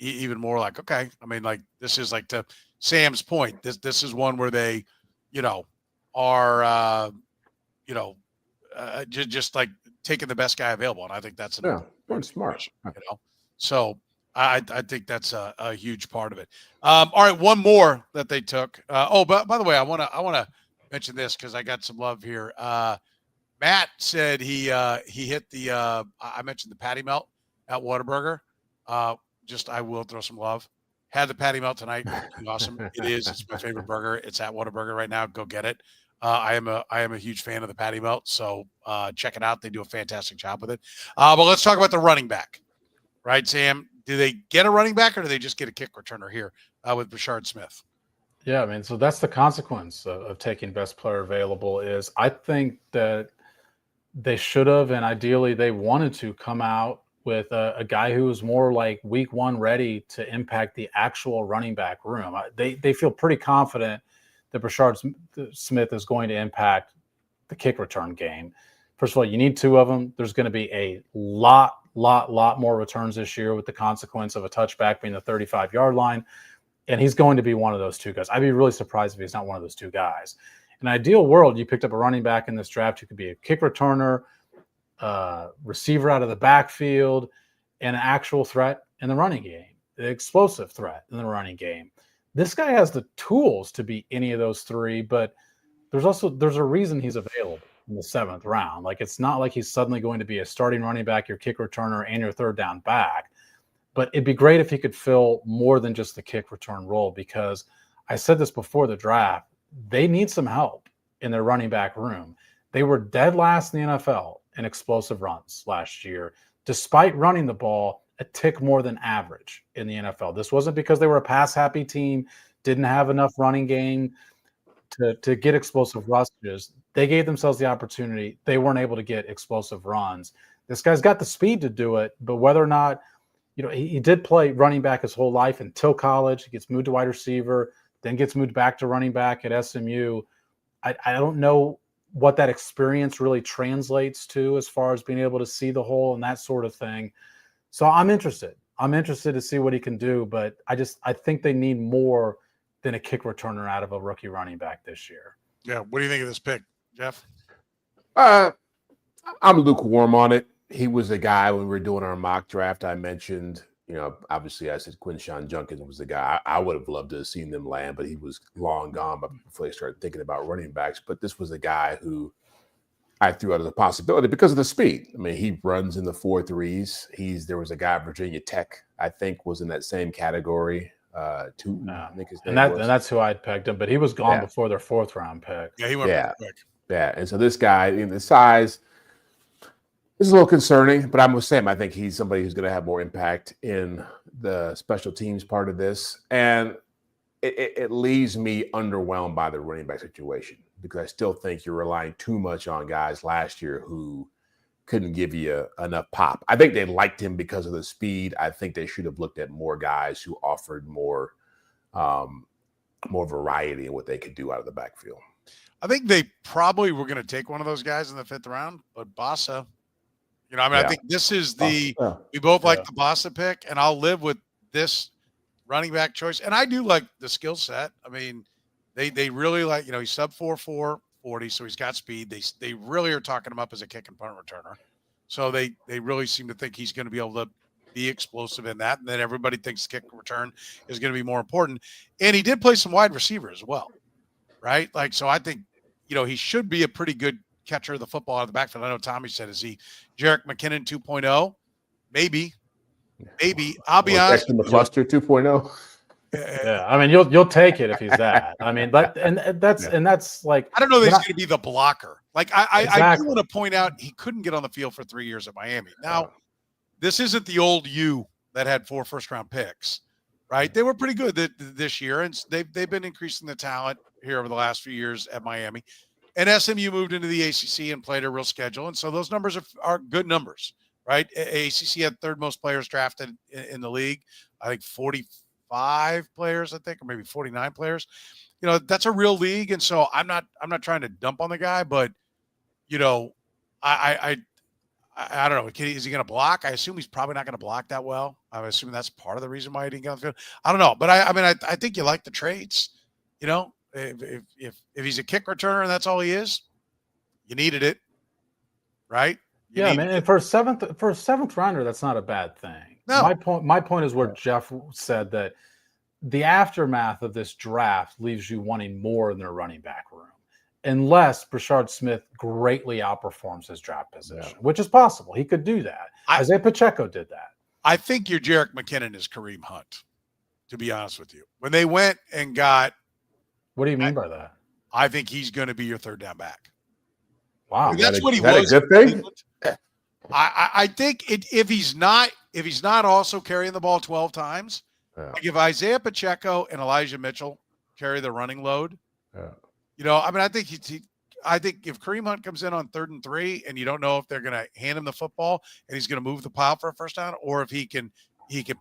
even more like, okay. I mean, like, this is like, to Sam's point, this is one where they, are, just like taking the best guy available. And I think that's smart. So I think that's a huge part of it. All right, one more that they took. But by the way, I want to mention this because I got some love here. Matt said he hit the I mentioned the patty melt at Whataburger. I will throw some love. Had the patty melt tonight. Awesome. It is. It's my favorite burger. It's at Whataburger right now. Go get it. I am a huge fan of the patty melt. So check it out. They do a fantastic job with it. But let's talk about the running back. Right, Sam? Do they get a running back or do they just get a kick returner here with Brassard Smith? Yeah, I mean, so that's the consequence of taking best player available. Is I think that they should have, and ideally they wanted to come out with a guy who is more like week one ready to impact the actual running back room. They feel pretty confident that Brassard Smith is going to impact the kick return game. First of all, you need two of them. There's going to be a lot more returns this year with the consequence of a touchback being the 35-yard line. And he's going to be one of those two guys. I'd be really surprised if he's not one of those two guys. In an ideal world, you picked up a running back in this draft who could be a kick returner, receiver out of the backfield, and an actual threat in the running game, an explosive threat in the running game. This guy has the tools to be any of those three, but there's a reason he's available in the 7th round. Like, it's not like he's suddenly going to be a starting running back, your kick returner, and your third down back. But it'd be great if he could fill more than just the kick return role, because I said this before the draft, they need some help in their running back room. They were dead last in the NFL in explosive runs last year, despite running the ball a tick more than average in the NFL. This wasn't because they were a pass-happy team, didn't have enough running game to get explosive rushes. They gave themselves the opportunity. They weren't able to get explosive runs. This guy's got the speed to do it, but whether or not, he did play running back his whole life until college. He gets moved to wide receiver, then gets moved back to running back at SMU. I don't know what that experience really translates to as far as being able to see the hole and that sort of thing. So I'm interested. I'm interested to see what he can do, but I think they need more than a kick returner out of a rookie running back this year. Yeah. What do you think of this pick, Jeff? I'm lukewarm on it. He was the guy when we were doing our mock draft. I mentioned, obviously I said Quinshon Judkins was the guy. I would have loved to have seen them land, but he was long gone before they started thinking about running backs. But this was a guy who I threw out as a possibility because of the speed. I mean, he runs in the 4.3s. There was a guy at Virginia Tech, I think, was in that same category. I think his name was. And that's who I'd pegged him, but he was gone before their 4th round pick. Yeah, he went quick. Yeah, and so this guy in the size is a little concerning, but I'm with Sam. I think he's somebody who's going to have more impact in the special teams part of this. And it leaves me underwhelmed by the running back situation because I still think you're relying too much on guys last year who couldn't give you enough pop. I think they liked him because of the speed. I think they should have looked at more guys who offered more variety in what they could do out of the backfield. I think they probably were going to take one of those guys in the 5th round, but Bossa, I think this is we both like the Bossa pick, and I'll live with this running back choice. And I do like the skill set. I mean, they really like, he's sub 4.4 40, so he's got speed. They really are talking him up as a kick and punt returner. So they really seem to think he's going to be able to be explosive in that. And then everybody thinks kick return is going to be more important. And he did play some wide receiver as well, right? Like, so I think, he should be a pretty good catcher of the football out of the backfield. I know Tommy said, is he Jerick McKinnon 2.0? Maybe. I'll be honest. McCluster 2.0. Yeah, I mean, you'll take it if he's that. I mean, that's like, I don't know that he's going to be the blocker. Like I do want to point out he couldn't get on the field for 3 years at Miami. Now, this isn't the old U that had 4 first-round picks, right? They were pretty good this year, and they've been increasing the talent here over the last few years at Miami. And SMU moved into the ACC and played a real schedule, and so those numbers are good numbers, right? ACC had 3rd most players drafted in the league. I think 45 players, or maybe 49 players. That's a real league, and so I'm not trying to dump on the guy, but I don't know. Is he going to block? I assume he's probably not going to block that well. I'm assuming that's part of the reason why he didn't get on the field. I don't know, but I think you like the traits. If he's a kick returner and that's all he is, you needed it, right? And for a seventh rounder, that's not a bad thing. No. My point is where Jeff said that the aftermath of this draft leaves you wanting more in their running back room, unless Brassard Smith greatly outperforms his draft position, which is possible. He could do that. Isaiah Pacheco did that. I think your Jerick McKinnon is Kareem Hunt, to be honest with you. When they went and got – what do you mean by that? I think he's going to be your 3rd down back. Wow. That's what he was. A good thing? I think if he's not also carrying the ball 12 times, like if Isaiah Pacheco and Elijah Mitchell carry the running load, I think I think if Kareem Hunt comes in on 3rd and 3 and you don't know if they're going to hand him the football and he's going to move the pile for a first down, or if he can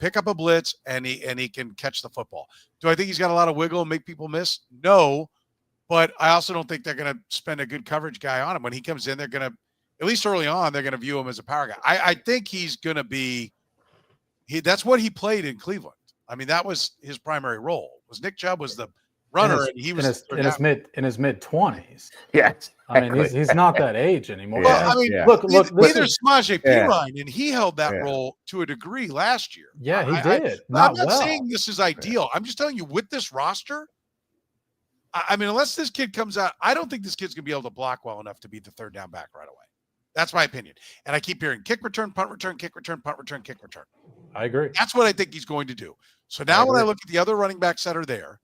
pick up a blitz and he can catch the football. Do I think he's got a lot of wiggle and make people miss? No, but I also don't think they're going to spend a good coverage guy on him. When he comes in, they're going to, at least early on, they're going to view him as a power guy. I think he's going to be that's what he played in Cleveland. I mean, that was his primary role. Nick Chubb was the runner, and he was in his mid-20s. Yes. I mean, he's not that age anymore. Well, I mean, look. Neither Samaje Perine, and he held that role to a degree last year. Yeah, he did. I'm not saying this is ideal. I'm just telling you, with this roster, I mean, unless this kid comes out, I don't think this kid's going to be able to block well enough to be the 3rd down back right away. That's my opinion. And I keep hearing kick return, punt return, kick return, punt return, kick return. I agree. That's what I think he's going to do. So now when I look at the other running backs that are there,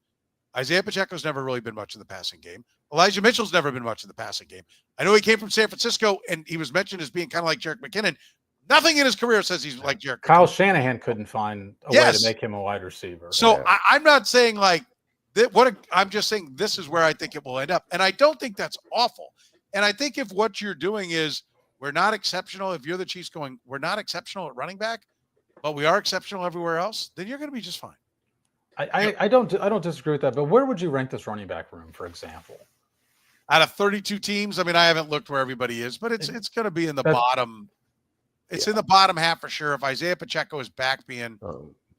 Isaiah Pacheco's never really been much in the passing game. Elijah Mitchell's never been much in the passing game. I know he came from San Francisco, and he was mentioned as being kind of like Jerick McKinnon. Nothing in his career says he's like Jerick. Kyle Shanahan couldn't find a way to make him a wide receiver. So I'm not saying like that. I'm just saying this is where I think it will end up, and I don't think that's awful. And I think if what you're doing is we're not exceptional, if you're the Chiefs going, we're not exceptional at running back, but we are exceptional everywhere else, then you're going to be just fine. I don't disagree with that, but where would you rank this running back room, for example? Out of 32 teams, I mean, I haven't looked where everybody is, but it's going to be in the bottom. It's in the bottom half for sure. If Isaiah Pacheco is back being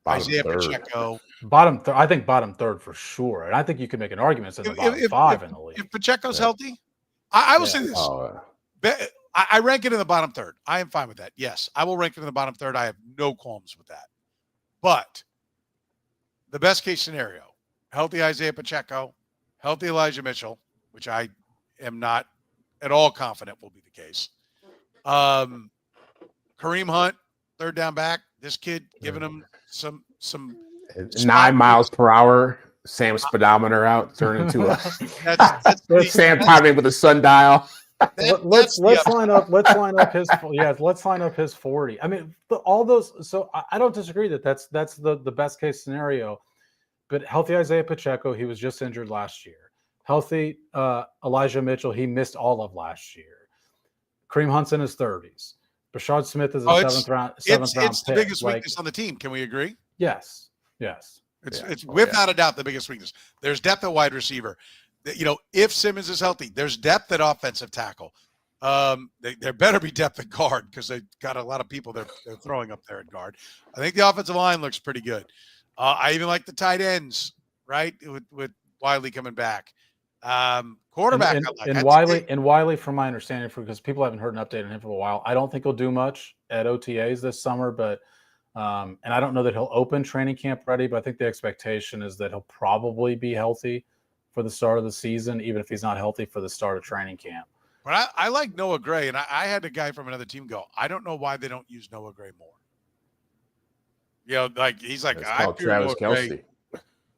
Isaiah Pacheco. I think bottom 3rd for sure. And I think you could make an argument it's in the bottom 5 in the league. If Pacheco's healthy, I will say this. I rank it in the bottom 3rd. I am fine with that. Yes, I will rank it in the bottom 3rd. I have no qualms with that. But the best case scenario, healthy Isaiah Pacheco, healthy Elijah Mitchell, which I am not at all confident will be the case. Kareem Hunt, 3rd down back. This kid giving him some 9 miles per hour. Sam speedometer out, turn into a that's Sam timing with a sundial. Let's line up his 40. I mean, all those. So I don't disagree that's the best case scenario. But healthy Isaiah Pacheco, he was just injured last year. Healthy Elijah Mitchell, he missed all of last year. Kareem Hunt's in his 30s. Brassard Smith is a seventh round It's pick. the biggest weakness on the team. Can we agree? Yes. It's without a doubt the biggest weakness. There's depth at wide receiver. If Simmons is healthy, there's depth at offensive tackle. There better be depth at guard because they've got a lot of people they're throwing up there at guard. I think the offensive line looks pretty good. I even like the tight ends, right? With Wiley coming back. Quarterback, and Wiley, from my understanding, because people haven't heard an update on him for a while, I don't think he'll do much at OTAs this summer, but and I don't know that he'll open training camp ready, but I think the expectation is that he'll probably be healthy for the start of the season, even if he's not healthy for the start of training camp. But I like Noah Gray, and I had a guy from another team go, I don't know why they don't use Noah Gray more. He's like, I fear Travis Noah Kelce. Gray.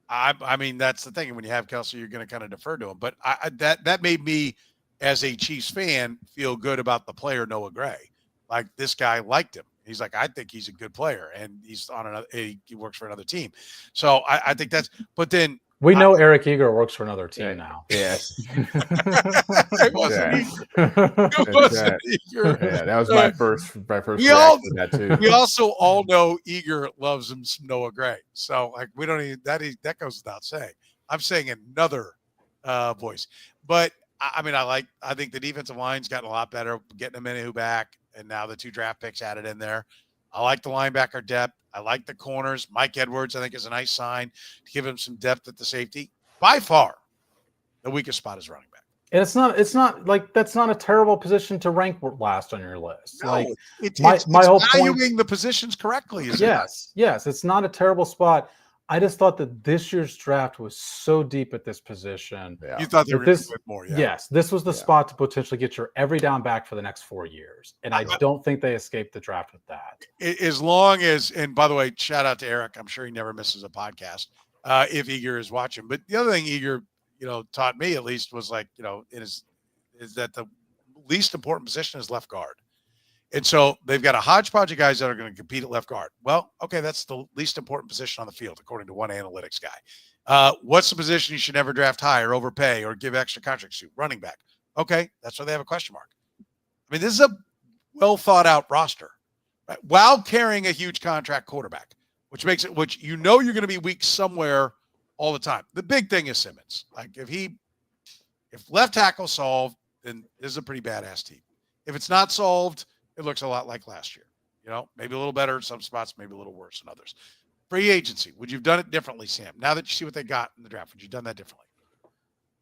I mean, that's the thing. When you have Kelce, you're going to kind of defer to him. But that made me, as a Chiefs fan, feel good about the player Noah Gray. Like, this guy liked him. He's like, I think he's a good player, and he's on he works for another team. So I think that's. But then we know Eric Eager works for another team now. Yes. It wasn't Eager. Yeah, that was my first reaction to that too. We also all know Eager loves him some Noah Gray. So we don't even that goes without saying. I'm saying another voice. But I think the defensive line's gotten a lot better, getting Amenahu back, and now the 2 draft picks added in there. I like the linebacker depth. I like the corners. Mike Edwards, I think, is a nice sign to give him some depth at the safety. By far, the weakest spot is running back. And it's not like that's not a terrible position to rank last on your list. No, like it's my whole valuing point, the positions correctly. Yes, it's not a terrible spot. I just thought that this year's draft was so deep at this position. Yeah. You thought they were going to do more. Yeah. Yes, this was the spot to potentially get your every down back for the next 4 years. And I don't think they escaped the draft with that. As long as, and by the way, shout out to Eric. I'm sure he never misses a podcast if Eager is watching. But the other thing Eager, taught me at least was is that the least important position is left guard. And so they've got a hodgepodge of guys that are going to compete at left guard. Well, okay, that's the least important position on the field, according to one analytics guy. What's the position you should never draft high or overpay or give extra contracts to? Running back. Okay, that's why they have a question mark. I mean, this is a well-thought-out roster, right? While carrying a huge contract quarterback, which you're going to be weak somewhere all the time. The big thing is Simmons. Like, if left tackle solved, then this is a pretty badass team. If it's not solved, it looks a lot like last year. Maybe a little better in some spots, maybe a little worse in others. Free agency. Would you have done it differently, Sam? Now that you see what they got in the draft, would you have done that differently?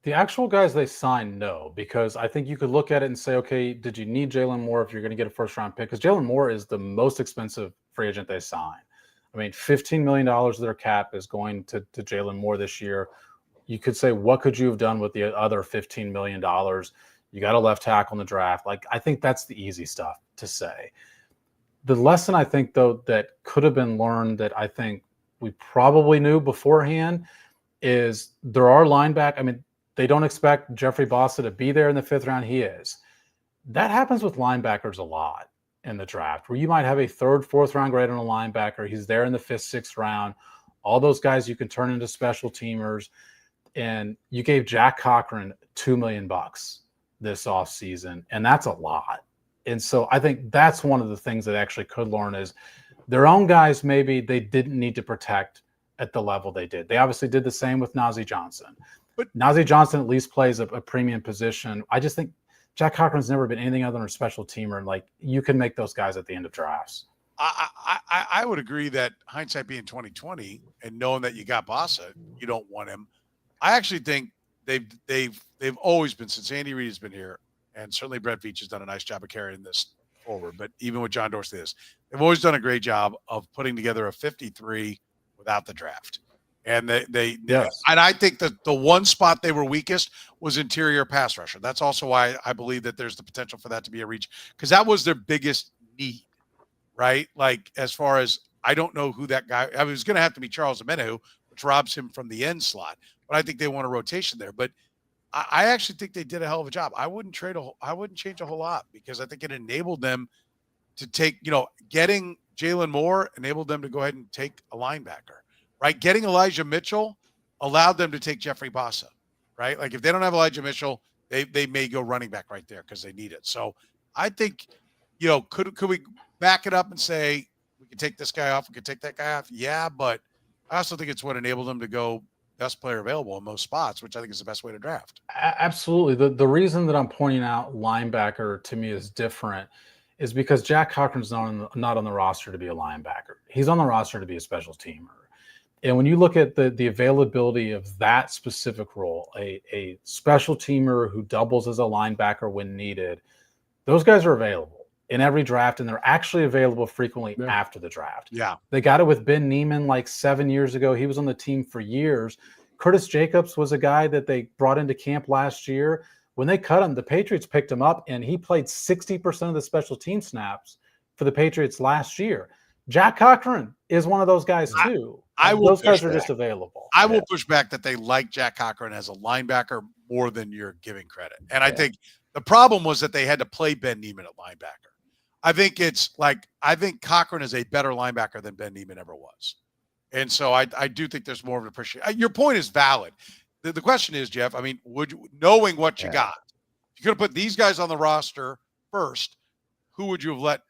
The actual guys they signed, no, because I think you could look at it and say, okay, did you need Jalen Moore if you're going to get a first-round pick? Because Jalen Moore is the most expensive free agent they signed. I mean, $15 million of their cap is going to Jalen Moore this year. You could say, what could you have done with the other $15 million? You got a left tackle in the draft. I think that's the easy stuff to say. The lesson I think, though, that could have been learned that I think we probably knew beforehand is there are linebackers. I mean, they don't expect Jeffrey Bossa to be there in the 5th round. He is. That happens with linebackers a lot in the draft, where you might have a 3rd, 4th round grade on a linebacker. He's there in the 5th, 6th round. All those guys you can turn into special teamers. And you gave Jack Cochran $2 million this offseason, and that's a lot. And so I think that's one of the things that actually could learn is their own guys, maybe they didn't need to protect at the level they did. They obviously did the same with Najee Johnson. But Najee Johnson at least plays a premium position. I just think Jack Cochran's never been anything other than a special teamer. And you can make those guys at the end of drafts. I would agree that hindsight being 2020 and knowing that you got Bossa, you don't want him. I actually think they've always been, since Andy Reid has been here, and certainly Brett Veach has done a nice job of carrying this forward. But even with John Dorsey, they've always done a great job of putting together a 53 without the draft. And yes. And I think that the one spot they were weakest was interior pass rusher. That's also why I believe that there's the potential for that to be a reach, because that was their biggest need, right? As far as, I don't know who that guy. I was going to have to be Charles Amenahu, which robs him from the end slot. But I think they want a rotation there. But I actually think they did a hell of a job. I wouldn't change a whole lot, because I think it enabled them to take, getting Jalen Moore enabled them to go ahead and take a linebacker, right? Getting Elijah Mitchell allowed them to take Jeffrey Bossa, right? If they don't have Elijah Mitchell, they may go running back right there because they need it. So I think, could we back it up and say we could take this guy off, we could take that guy off? Yeah, but I also think it's what enabled them to go best player available in most spots, which I think is the best way to draft. Absolutely. The reason that I'm pointing out linebacker to me is different is because Jack Cochran's not on the roster to be a linebacker. He's on the roster to be a special teamer. And when you look at the availability of that specific role, a special teamer who doubles as a linebacker when needed, those guys are available in every draft, and they're actually available frequently after the draft. Yeah. They got it with Ben Neiman like 7 years ago. He was on the team for years. Curtis Jacobs was a guy that they brought into camp last year. When they cut him, the Patriots picked him up, and he played 60% of the special team snaps for the Patriots last year. Jack Cochran is one of those guys too. Those guys are just available. I will push back that they like Jack Cochran as a linebacker more than you're giving credit. And I think the problem was that they had to play Ben Neiman at linebacker. I think Cochran is a better linebacker than Ben Neiman ever was. And so I do think there's more of an appreciation. Your point is valid. The question is, Jeff, I mean, knowing what you got, if you could have put these guys on the roster first, who would you have let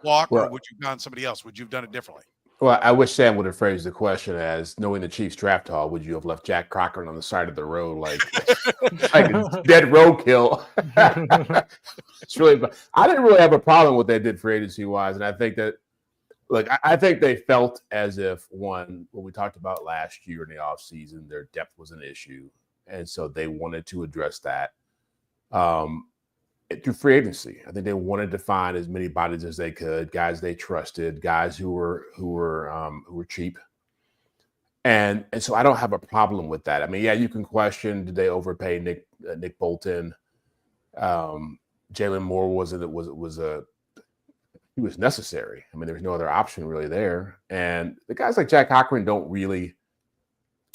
walk, or would you have gone somebody else? Would you have done it differently? Well, I wish Sam would have phrased the question as, knowing the Chiefs draft haul, would you have left Jack Cochran on the side of the road like a dead roadkill? It's really, I didn't really have a problem with what they did for agency wise, and I think that, I think they felt as if what we talked about last year in the offseason, their depth was an issue, and so they wanted to address that through free agency. I think they wanted to find as many bodies as they could, guys they trusted, guys who were cheap. And so I don't have a problem with that. I mean, you can question, did they overpay Nick Bolton? Jalen Moore he was necessary. I mean, there was no other option really there. And the guys like Jack Cochran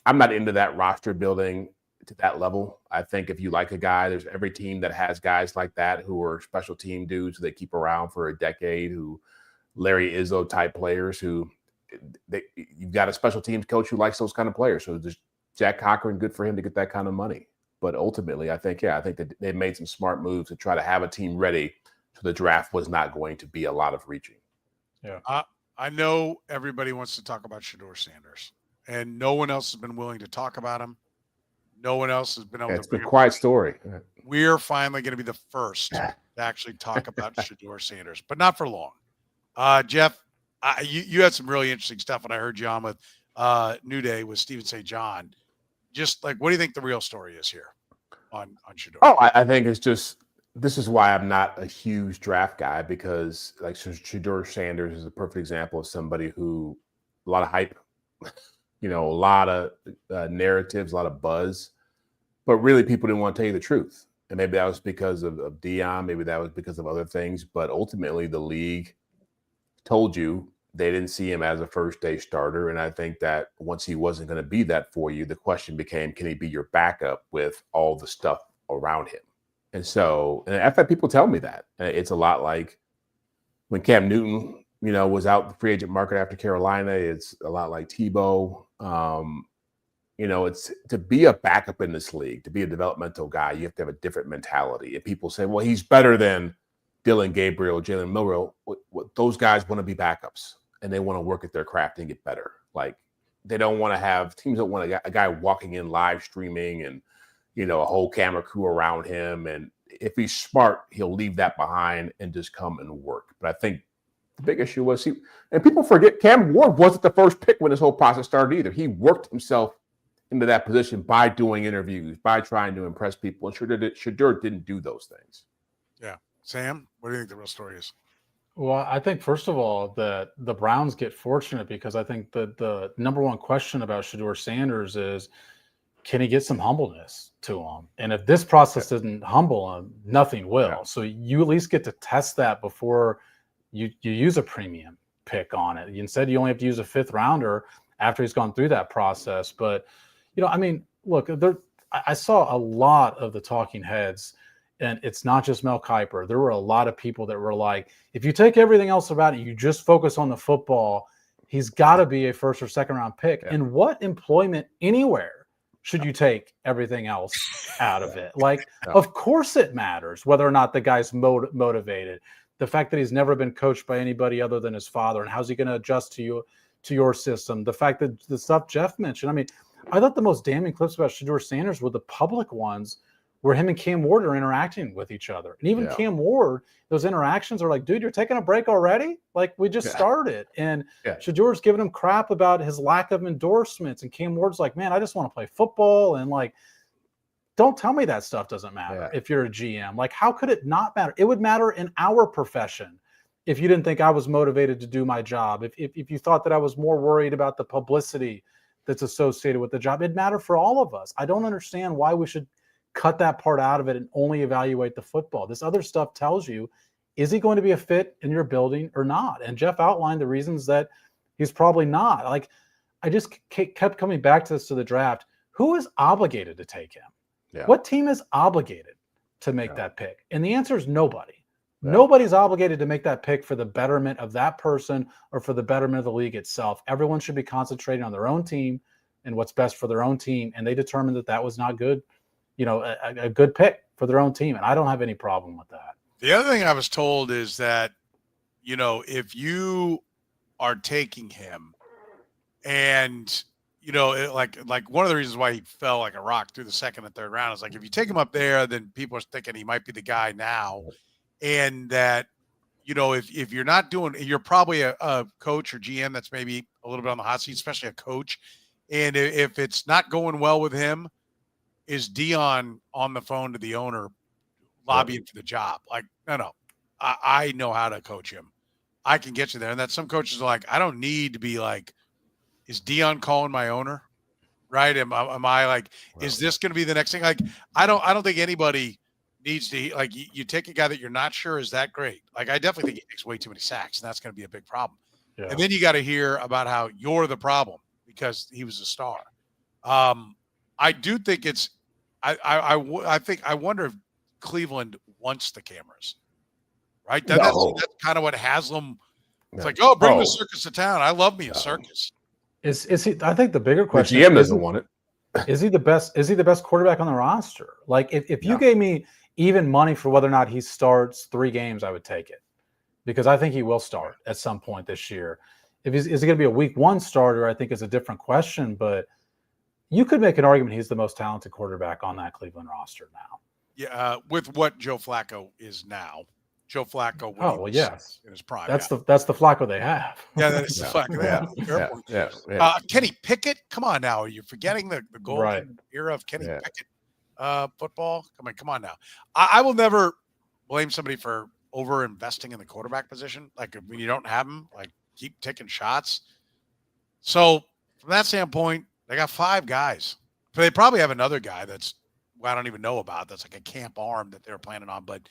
I'm not into that roster building to that level. I think if you like a guy, there's every team that has guys like that who are special team dudes who they keep around for a decade, who Larry Izzo type players who you've got a special teams coach who likes those kind of players. So just Jack Cochran, good for him to get that kind of money. But ultimately, I think that they made some smart moves to try to have a team ready so the draft was not going to be a lot of reaching. Yeah. I know everybody wants to talk about Shedeur Sanders, and no one else has been willing to talk about him. No one else has been able to. It's been a quiet story. We're finally going to be the first to actually talk about Shedeur Sanders, but not for long. Jeff, you had some really interesting stuff when I heard you on with New Day with Stephen St. John. Just what do you think the real story is here on Shedeur? Oh, I think it's just, this is why I'm not a huge draft guy, because Shedeur Sanders is a perfect example of somebody who, a lot of hype, a lot of narratives, a lot of buzz, but really people didn't want to tell you the truth. And maybe that was because of Deion, maybe that was because of other things, but ultimately the league told you they didn't see him as a first-day starter. And I think that once he wasn't going to be that for you, the question became, can he be your backup with all the stuff around him? And I've had people tell me that. It's a lot like when Cam Newton, was out the free agent market after Carolina. It's a lot like Tebow. It's to be a backup in this league, to be a developmental guy, you have to have a different mentality. And people say, well, he's better than Dylan Gabriel, Jalen Milroe. Those guys want to be backups, and they want to work at their craft and get better. They don't want to have teams that want a guy walking in live streaming and, a whole camera crew around him. And if he's smart, he'll leave that behind and just come and work. But I think the big issue was and people forget, Cam Ward wasn't the first pick when this whole process started either. He worked himself into that position by doing interviews, by trying to impress people. And Shedeur didn't do those things. Yeah. Sam, what do you think the real story is? Well, I think, first of all, that the Browns get fortunate, because I think the number one question about Shedeur Sanders is, can he get some humbleness to him? And if this process doesn't humble him, nothing will. Yeah. So you at least get to test that before you use a premium pick on it. Instead, you only have to use a fifth rounder after he's gone through that process. But, look, I saw a lot of the talking heads, and it's not just Mel Kiper. There were a lot of people that were like, if you take everything else about it, you just focus on the football, he's got to be a first or second round pick. Yeah. And what employment anywhere should you take everything else out of it? Like, of course it matters whether or not the guy's motivated. The fact that he's never been coached by anybody other than his father, and how's he going to adjust to your system? The fact that the stuff Jeff mentioned. I mean, I thought the most damning clips about Shedeur Sanders were the public ones where him and Cam Ward are interacting with each other. And even Cam Ward, those interactions are like, dude, you're taking a break already? Like, we just started. And Shedeur's giving him crap about his lack of endorsements. And Cam Ward's like, man, I just want to play football. And like, don't tell me that stuff doesn't matter if you're a GM. Like, how could it not matter? It would matter in our profession if you didn't think I was motivated to do my job. If you thought that I was more worried about the publicity that's associated with the job, it'd matter for all of us. I don't understand why we should cut that part out of it and only evaluate the football. This other stuff tells you, is he going to be a fit in your building or not? And Jeff outlined the reasons that he's probably not. Like, I just kept coming back to this, to the draft. Who is obligated to take him? Yeah. What team is obligated to make that pick? And the answer is nobody. Yeah. Nobody's obligated to make that pick for the betterment of that person or for the betterment of the league itself. Everyone should be concentrating on their own team and what's best for their own team. And they determined that was not good. You know, a good pick for their own team. And I don't have any problem with that. The other thing I was told is that, you know, if you are taking him and, you know, like one of the reasons why he fell like a rock through the second and third round is like, if you take him up there, then people are thinking he might be the guy now. And that, you know, if you're not doing, you're probably a coach or GM that's maybe a little bit on the hot seat, especially a coach. And if it's not going well with him, is Dion on the phone to the owner lobbying for the job? Like, no, I know how to coach him. I can get you there. And that some coaches are like, I don't need to be like, is Dion calling my owner? Right. Am I like, is this going to be the next thing? Like, I don't think anybody needs to, like, you take a guy that you're not sure is that great. Like, I definitely think he takes way too many sacks, and that's going to be a big problem. Yeah. And then you got to hear about how you're the problem because he was a star. I do think it's I wonder if Cleveland wants the cameras, right? That's kind of what Haslam. It's like, oh, bring the circus to town. I love me a circus. Is he? I think the bigger question. The GM doesn't want it. Is he the best? Is he the best quarterback on the roster? Like, if you gave me even money for whether or not he starts 3 games, I would take it, because I think he will start at some point this year. Is he going to be a week 1 starter? I think is a different question, but you could make an argument he's the most talented quarterback on that Cleveland roster now. Yeah, with what Joe Flacco is now. Joe Flacco. In his prime. That's the Flacco they have. Yeah, that is the Flacco. Yeah. Kenny Pickett. Come on now. You're forgetting the golden era of Kenny Pickett football. Come on now. I will never blame somebody for over investing in the quarterback position. Like, when you don't have them, like, keep taking shots. So from that standpoint, they got 5 guys. But they probably have another guy that's I don't even know about. That's like a camp arm that they're planning on. But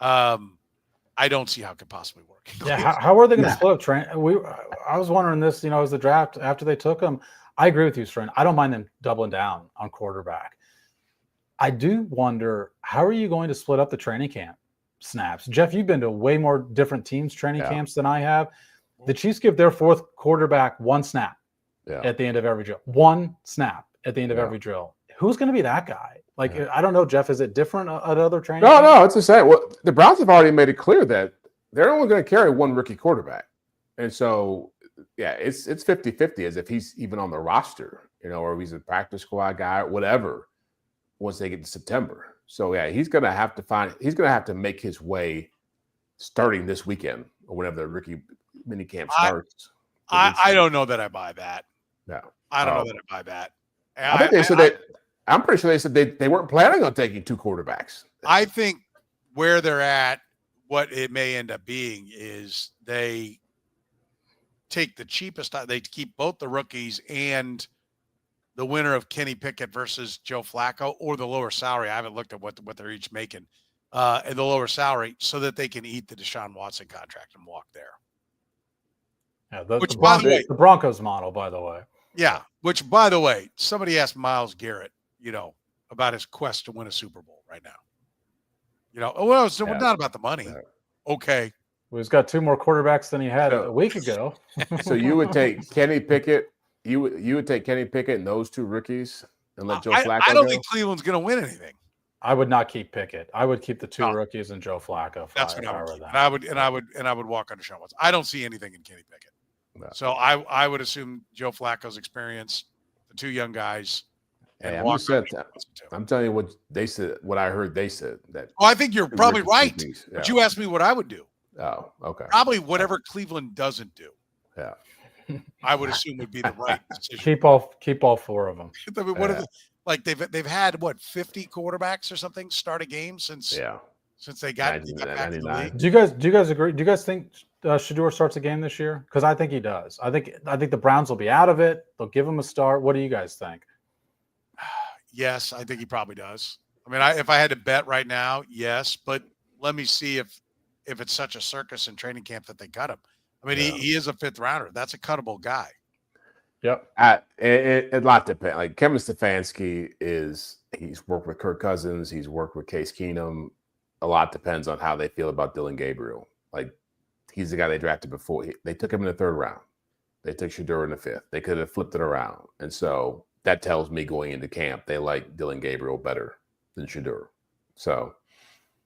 I don't see how it could possibly work. Yeah, how are they going to split up Trent? I was wondering this, you know, as the draft after they took him. I agree with you, Trent. I don't mind them doubling down on quarterback. I do wonder, how are you going to split up the training camp snaps? Jeff, you've been to way more different teams' training camps than I have. The Chiefs give their 4th quarterback 1 snap at the end of every drill. 1 snap at the end of every drill. Who's going to be that guy? Like, I don't know, Jeff. Is it different at other training camps? No, it's the same. Well, the Browns have already made it clear that they're only going to carry 1 rookie quarterback. And so, it's 50-50 as if he's even on the roster, you know, or he's a practice squad guy or whatever once they get to September. So, he's going to have to make his way starting this weekend or whenever the rookie minicamp starts. I don't know that I buy that. No. I don't know that I buy that. I think they said that. I'm pretty sure they said they weren't planning on taking 2 quarterbacks. I think where they're at, what it may end up being is they take the cheapest. They keep both the rookies and the winner of Kenny Pickett versus Joe Flacco, or the lower salary. I haven't looked at what they're each making, and the lower salary, so that they can eat the Deshaun Watson contract and walk there. Yeah, the Broncos model, by the way. Yeah, which, by the way, somebody asked Myles Garrett, you know, about his quest to win a Super Bowl right now. You know, it's not about the money. Okay. Well, he's got 2 more quarterbacks than he had a week ago. So you would take Kenny Pickett. You would take Kenny Pickett and those 2 rookies and let Joe I Flacco don't go? think Cleveland's going to win anything. I would not keep Pickett. I would keep the two No. rookies and Joe Flacco. That's what I would keep. And I would walk on Deshaun Watson. I don't see anything in Kenny Pickett. No. So I would assume Joe Flacco's experience, the two young guys. Hey, and I'm telling you what they said. What I heard they said that. Oh, I think you're probably right. Yeah. But you asked me what I would do. Oh, okay. Probably whatever Cleveland doesn't do. Yeah. I would assume would be the right decision. Keep all four of them. I mean, what are the, like they've had 50 quarterbacks or something start a game since they got back to the league. Do you guys agree? Do you guys think Shedeur starts a game this year? Because I think he does. I think the Browns will be out of it. They'll give him a start. What do you guys think? Yes, I think he probably does. I mean, if I had to bet right now, yes. But let me see if it's such a circus in training camp that they cut him. I mean, he is a fifth rounder. That's a cuttable guy. Yep. A lot depends. Like Kevin Stefanski he's worked with Kirk Cousins. He's worked with Case Keenum. A lot depends on how they feel about Dylan Gabriel. Like he's the guy they drafted before. They took him in the third round. They took Shedeur in the fifth. They could have flipped it around. And so that tells me going into camp, they like Dylan Gabriel better than Shedeur. So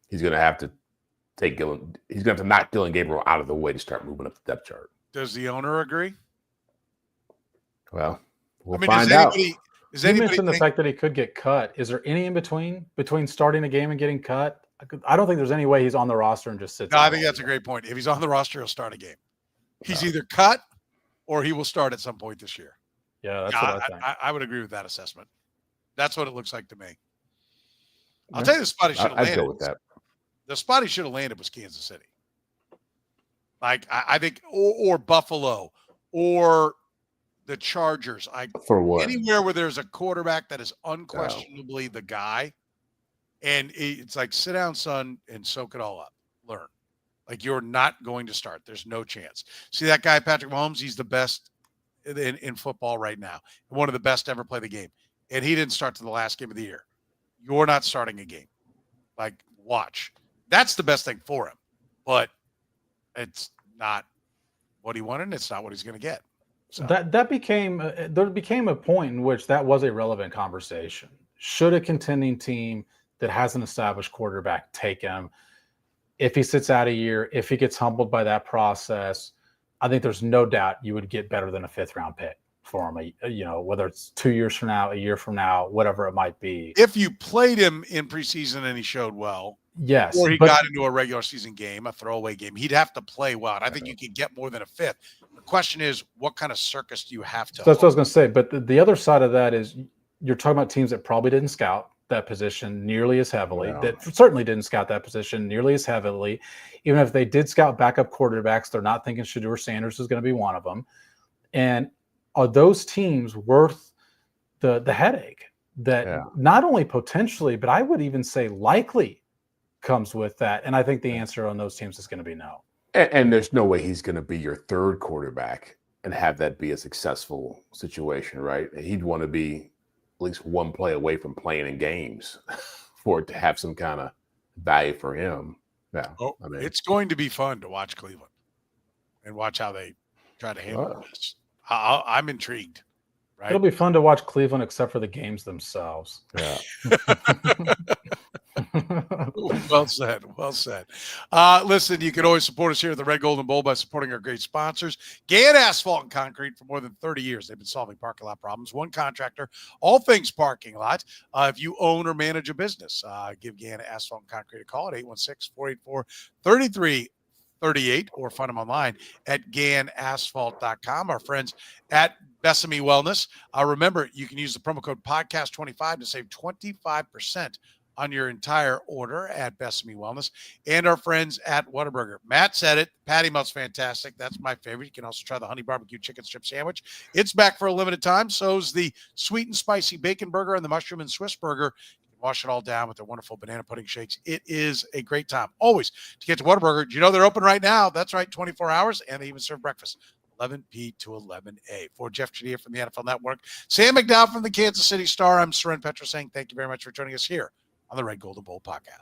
he's going to have to he's going to have to knock Dylan Gabriel out of the way to start moving up the depth chart. Does the owner agree? Well, we'll find out. You mentioned the fact that he could get cut. Is there any in between starting a game and getting cut? I don't think there's any way he's on the roster and just sits. No, I think that's a great point. If he's on the roster, he'll start a game. He's either cut or he will start at some point this year. Yeah, that's what I think. I would agree with that assessment. That's what it looks like to me. I'll tell you the spot he should have landed. I'd go with that. The spot he should have landed was Kansas City. Like I think, or Buffalo, or the Chargers. For what? Anywhere where there's a quarterback that is unquestionably the guy, and it's like, sit down, son, and soak it all up. Learn. Like, you're not going to start. There's no chance. See that guy, Patrick Mahomes? He's the best in football right now. One of the best to ever play the game. And he didn't start to the last game of the year. You're not starting a game. Like, watch. That's the best thing for him. But it's not what he wanted, and it's not what he's going to get. So. There became a point in which that was a relevant conversation. Should a contending team that has an established quarterback take him? If he sits out a year, if he gets humbled by that process, I think there's no doubt you would get better than a fifth round pick for him. Whether it's 2 years from now, a year from now, whatever it might be. If you played him in preseason and he showed well, yes, or he got into a regular season game, a throwaway game, he'd have to play well. And I think you could get more than a fifth. The question is, what kind of circus do you have to? So that's what I was going to say. But the other side of that is you're talking about teams that probably didn't scout that position nearly as heavily, that certainly didn't scout that position nearly as heavily. Even if they did scout backup quarterbacks, they're not thinking Shedeur Sanders is going to be one of them. And are those teams worth the headache that not only potentially, but I would even say likely comes with that? And I think the answer on those teams is going to be no. And there's no way he's going to be your third quarterback and have that be a successful situation, right? He'd want to be at least one play away from playing in games for it to have some kind of value for him. Yeah, it's going to be fun to watch Cleveland and watch how they try to handle this. I'm intrigued. Right? It'll be fun to watch Cleveland, except for the games themselves. Yeah. Well said. Well said. Listen, you can always support us here at the Red, Gold, and Bold by supporting our great sponsors. Gann Asphalt and Concrete. For more than 30 years, they've been solving parking lot problems. One contractor, all things parking lot. If you own or manage a business, give Gann Asphalt and Concrete a call at 816-484-3338 or find them online at GannAsphalt.com. Our friends at Besame Wellness. Remember, you can use the promo code podcast25 to save 25% on your entire order at Besame Wellness, and our friends at Whataburger. Matt said it. Patty melt's fantastic. That's my favorite. You can also try the honey barbecue chicken strip sandwich. It's back for a limited time. So's the sweet and spicy bacon burger and the mushroom and Swiss burger. You can wash it all down with their wonderful banana pudding shakes. It is a great time. Always to get to Whataburger. Do you know they're open right now? That's right, 24 hours, and they even serve breakfast. 11P to 11A. For Jeff Chadiha from the NFL Network, Sam McDowell from the Kansas City Star, I'm Soren Petro saying thank you very much for joining us here on the Red, Gold, and Bold podcast.